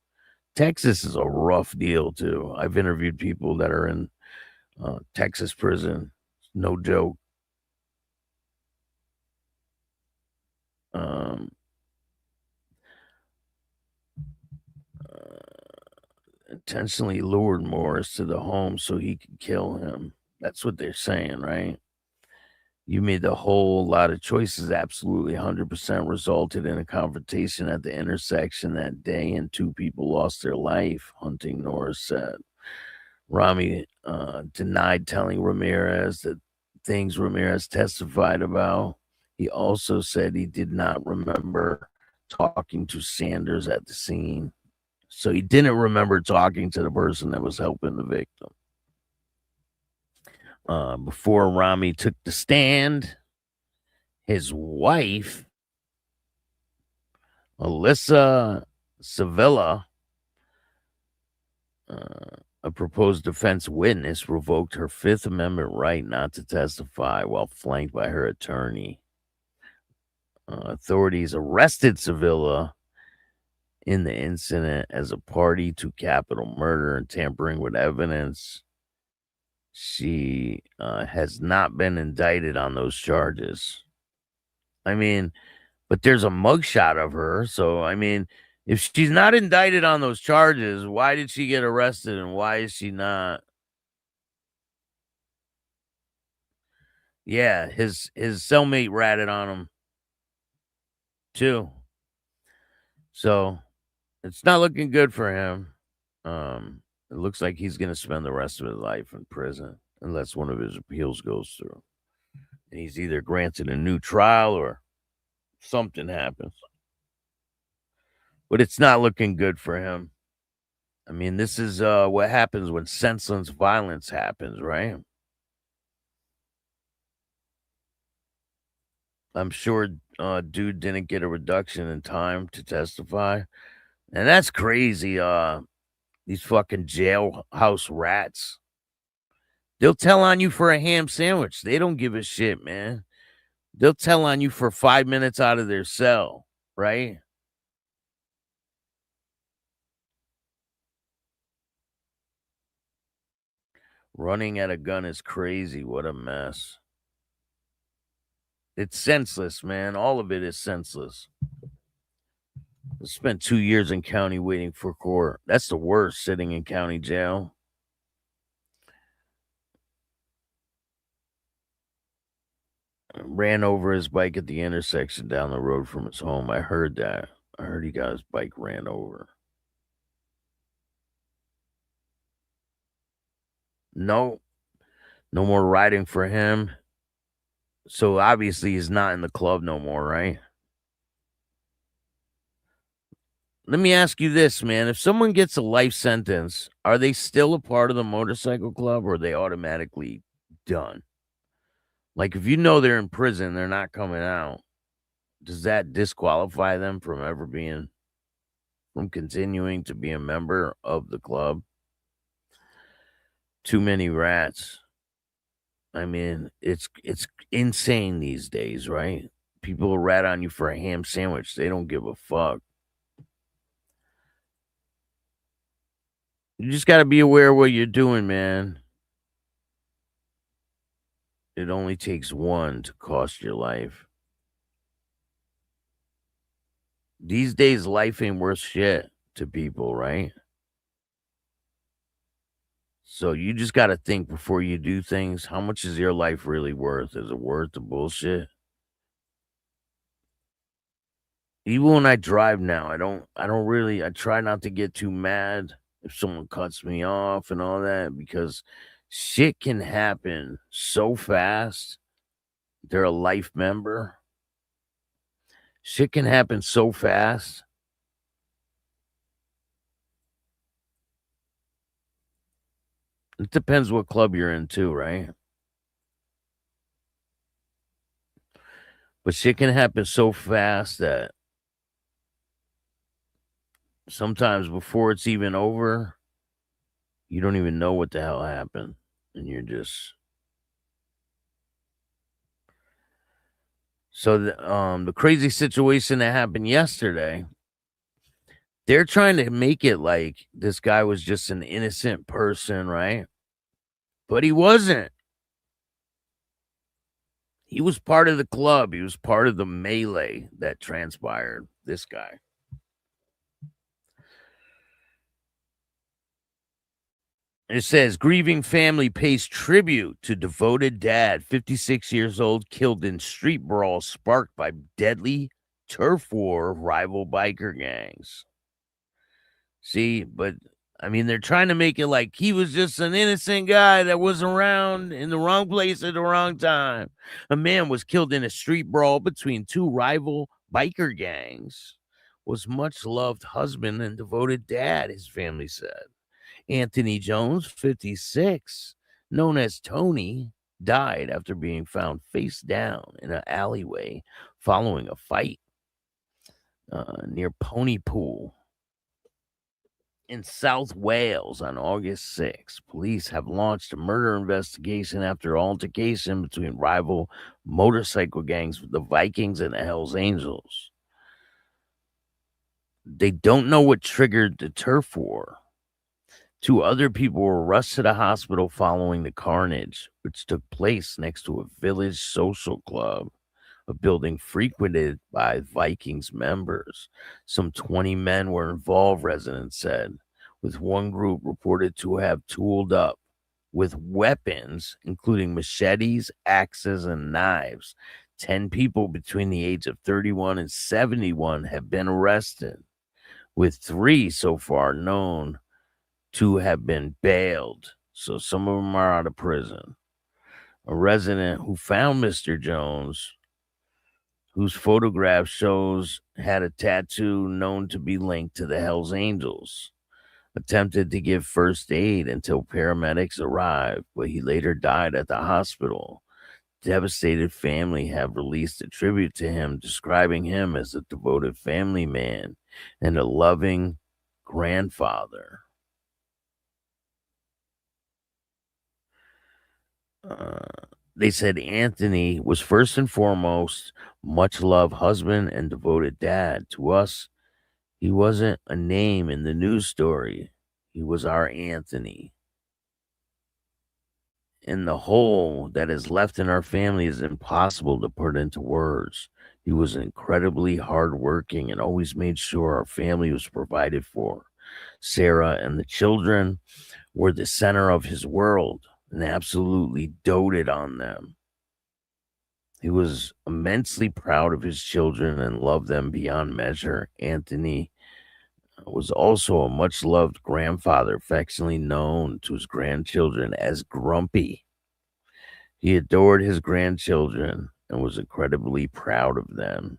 Texas is a rough deal, too. I've interviewed people that are in Texas prison. No joke. intentionally lured Morris to the home so he could kill him. That's what they're saying, right? You made the whole lot of choices absolutely 100% resulted in a confrontation at the intersection that day, and 2 people lost their life, Hunting Norris said. Romi denied telling Ramirez the things Ramirez testified about. He also said he did not remember talking to Sanders at the scene. So he didn't remember talking to the person that was helping the victim. Before Romi took the stand, his wife, Alyssa Sevilla, a proposed defense witness, revoked her Fifth Amendment right not to testify while flanked by her attorney. Authorities arrested Sevilla in the incident as a party to capital murder and tampering with evidence. She has not been indicted on those charges. I mean, but there's a mugshot of her. So, I mean, if she's not indicted on those charges, why did she get arrested and why is she not? Yeah, his cellmate ratted on him too. So it's not looking good for him. It looks like he's going to spend the rest of his life in prison unless one of his appeals goes through. And he's either granted a new trial or something happens. But it's not looking good for him. I mean, this is what happens when senseless violence happens, right? I'm sure dude didn't get a reduction in time to testify. And that's crazy. These fucking jailhouse rats. They'll tell on you for a ham sandwich. They don't give a shit, man. They'll tell on you for 5 minutes out of their cell, right? Running at a gun is crazy. What a mess. It's senseless, man. All of it is senseless. I spent 2 years in county waiting for court. That's the worst, sitting in county jail. Ran over his bike at the intersection down the road from his home. I heard that. I heard he got his bike ran over. No more riding for him. So obviously he's not in the club no more, right? Let me ask you this, man. If someone gets a life sentence, are they still a part of the motorcycle club or are they automatically done? Like, if you know they're in prison, they're not coming out, does that disqualify them from continuing to be a member of the club? Too many rats. I mean, it's insane these days, right? People will rat on you for a ham sandwich. They don't give a fuck. You just got to be aware of what you're doing, man. It only takes one to cost your life. These days, life ain't worth shit to people, right? So you just got to think before you do things. How much is your life really worth? Is it worth the bullshit? Even when I drive now, I try not to get too mad if someone cuts me off and all that, because shit can happen so fast. They're a life member. Shit can happen so fast. It depends what club you're in too, right? But shit can happen so fast that sometimes before it's even over, you don't even know what the hell happened. And you're just... So the crazy situation that happened yesterday, they're trying to make it like this guy was just an innocent person, right? But he wasn't. He was part of the club. He was part of the melee that transpired. This guy. It says, grieving family pays tribute to devoted dad, 56 years old, killed in street brawl sparked by deadly turf war rival biker gangs. See, but I mean, they're trying to make it like he was just an innocent guy that was around in the wrong place at the wrong time. A man was killed in a street brawl between two rival biker gangs. Was much loved husband and devoted dad, his family said. Anthony Jones, 56, known as Tony, died after being found face down in an alleyway following a fight near Ponypool in South Wales on August 6. Police have launched a murder investigation after altercation between rival motorcycle gangs, the Vikings and the Hells Angels. They don't know what triggered the turf war. 2 other people were rushed to the hospital following the carnage, which took place next to a village social club, a building frequented by Vikings members. Some 20 men were involved, residents said, with one group reported to have tooled up with weapons, including machetes, axes, and knives. 10 people between the age of 31 and 71 have been arrested, with 3 so far known to have been bailed. So some of them are out of prison. A resident who found Mr. Jones, whose photograph shows had a tattoo known to be linked to the Hells Angels, attempted to give first aid until paramedics arrived, but he later died at the hospital. Devastated family have released a tribute to him, describing him as a devoted family man and a loving grandfather. They said Anthony was first and foremost much loved husband and devoted dad. To us, he wasn't a name in the news story. He was our Anthony. And the hole that is left in our family is impossible to put into words. He was incredibly hardworking and always made sure our family was provided for. Sarah and the children were the center of his world and absolutely doted on them. He was immensely proud of his children and loved them beyond measure. Anthony was also a much-loved grandfather, affectionately known to his grandchildren as Grumpy. He adored his grandchildren and was incredibly proud of them.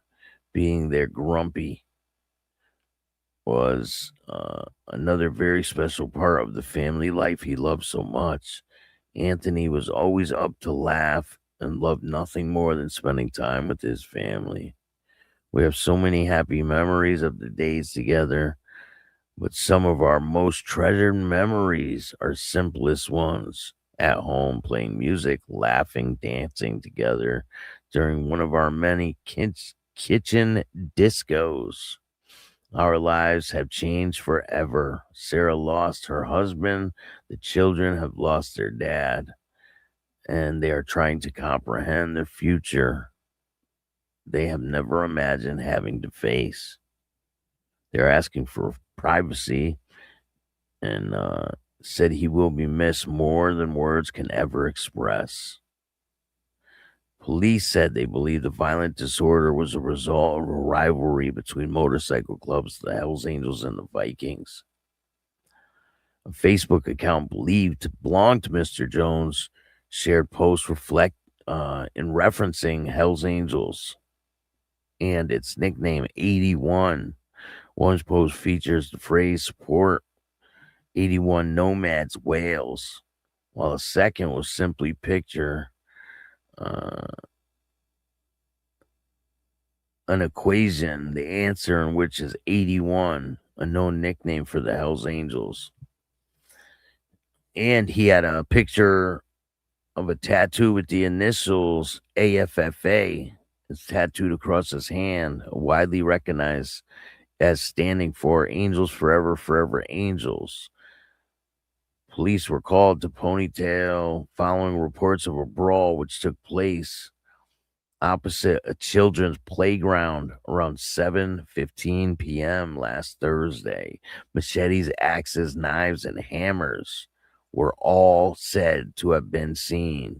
Being their Grumpy was another very special part of the family life he loved so much. Anthony was always up to laugh and loved nothing more than spending time with his family. We have so many happy memories of the days together, but some of our most treasured memories are simplest ones. At home, playing music, laughing, dancing together during one of our many kitchen discos. Our lives have changed forever. Sarah lost her husband. The children have lost their dad. And they are trying to comprehend the future they have never imagined having to face. They're asking for privacy and said he will be missed more than words can ever express. Police said they believe the violent disorder was a result of a rivalry between motorcycle clubs, the Hells Angels and the Vikings. A Facebook account believed to belong to Mr. Jones shared posts reflect in referencing Hells Angels and its nickname 81. One post features the phrase support 81 Nomads Wales, while a second was simply picture an equation, the answer in which is 81, a known nickname for the Hells Angels. And he had a picture of a tattoo with the initials AFFA. It's tattooed across his hand, widely recognized as standing for Angels Forever, Forever Angels. Police were called to Ponytail following reports of a brawl which took place opposite a children's playground around 7:15 p.m. last Thursday. Machetes, axes, knives, and hammers were all said to have been seen,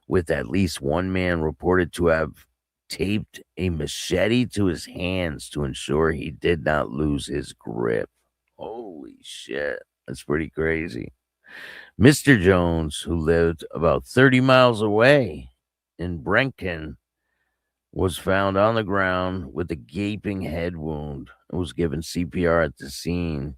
with at least one man reported to have taped a machete to his hands to ensure he did not lose his grip. Holy shit, that's pretty crazy. Mr. Jones, who lived about 30 miles away in Brenken, was found on the ground with a gaping head wound and was given CPR at the scene.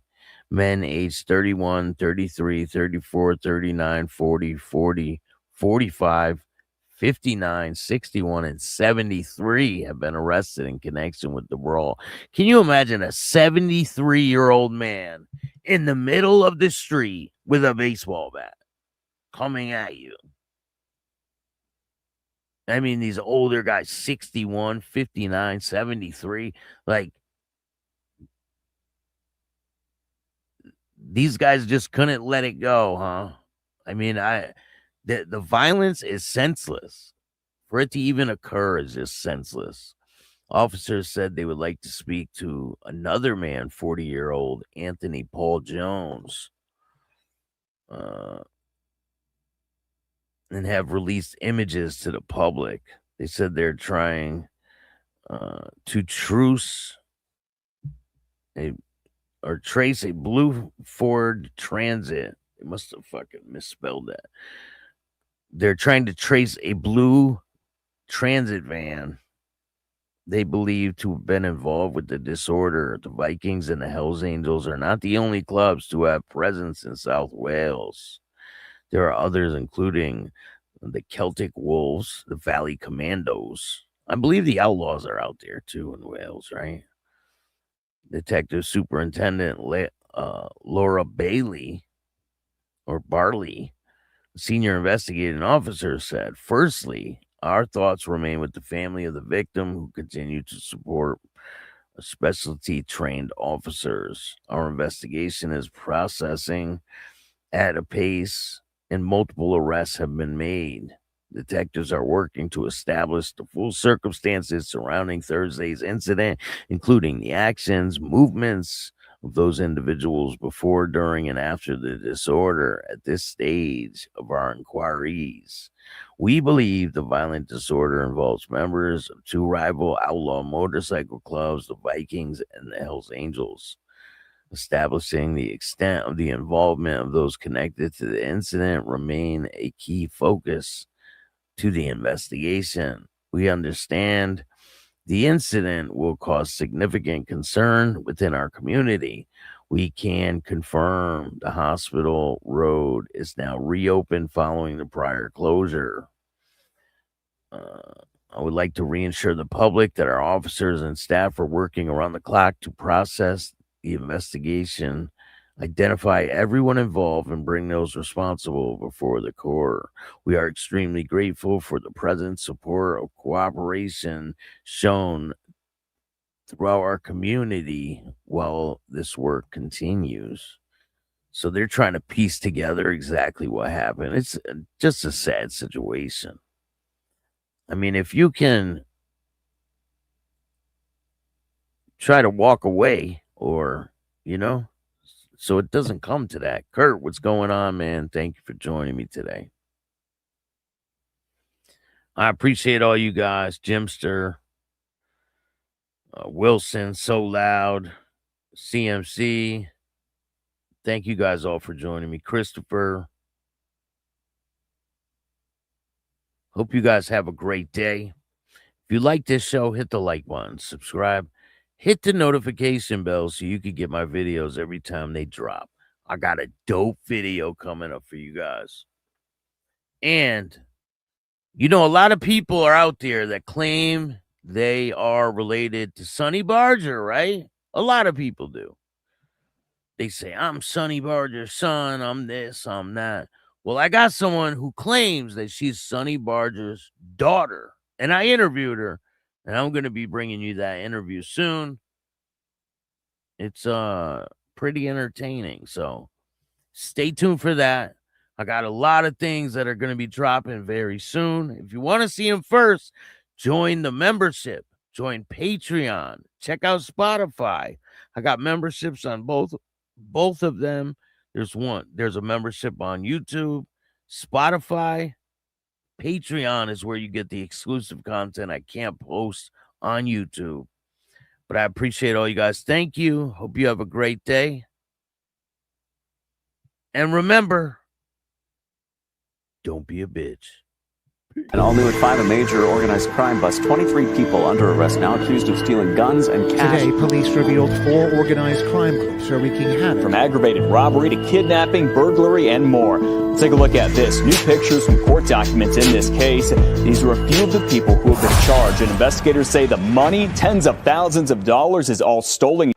Men aged 31, 33, 34, 39, 40, 40, 45, 59, 61, and 73 have been arrested in connection with the brawl. Can you imagine a 73-year-old man in the middle of the street with a baseball bat coming at you? I mean, these older guys, 61, 59, 73, like, these guys just couldn't let it go, huh? I mean, the violence is senseless. For it to even occur is just senseless. Officers said they would like to speak to another man, 40-year-old Anthony Paul Jones, and have released images to the public. They said they're trying to trace a blue Ford Transit. They must have fucking misspelled that. They're trying to trace a blue transit van they believe to have been involved with the disorder. The Vikings and the Hells Angels are not the only clubs to have presence in South Wales. There are others, including the Celtic Wolves, the Valley Commandos. I believe the Outlaws are out there too in Wales, right? Detective Superintendent Laura Bailey, or Barley, senior investigating officer, said, "Firstly, our thoughts remain with the family of the victim, who continue to support specialty trained officers. Our investigation is processing at a pace and multiple arrests have been made. Detectives are working to establish the full circumstances surrounding Thursday's incident, including the actions, movements of those individuals before, during, and after the disorder. At this stage of our inquiries, we believe the violent disorder involves members of two rival outlaw motorcycle clubs, the Vikings and the Hells Angels. Establishing the extent of the involvement of those connected to the incident remain a key focus to the investigation. We understand the incident will cause significant concern within our community. We can confirm the hospital road is now reopened following the prior closure. I would like to reassure the public that our officers and staff are working around the clock to process the investigation, identify everyone involved, and bring those responsible before the court. We are extremely grateful for the present support of cooperation shown throughout our community while this work continues." So they're trying to piece together exactly what happened. It's just a sad situation. I mean, if you can try to walk away, or, so it doesn't come to that. Kurt, what's going on, man? Thank you for joining me today. I appreciate all you guys. Jimster, Wilson, So Loud, CMC. Thank you guys all for joining me. Christopher. Hope you guys have a great day. If you like this show, hit the like button, subscribe, hit the notification bell so you can get my videos every time they drop. I got a dope video coming up for you guys. And, a lot of people are out there that claim they are related to Sonny Barger, right? A lot of people do. They say, "I'm Sonny Barger's son, I'm this, I'm that." Well, I got someone who claims that she's Sonny Barger's daughter, and I interviewed her, and I'm going to be bringing you that interview soon. It's pretty entertaining, so stay tuned for that. I got a lot of things that are going to be dropping very soon. If you want to see them first, join the membership, join Patreon, check out Spotify. I got memberships on both of them. There's a membership on YouTube, Spotify, Patreon is where you get the exclusive content I can't post on YouTube. But I appreciate all you guys. Thank you. Hope you have a great day. And remember, don't be a bitch. And all new at 5, a major organized crime bust. 23 people under arrest now accused of stealing guns and cash. Today, police revealed 4 organized crime groups are wreaking havoc. From aggravated robbery to kidnapping, burglary, and more. Take a look at this. New pictures from court documents in this case. These are a few of the people who have been charged. And investigators say the money, tens of thousands of dollars, is all stolen.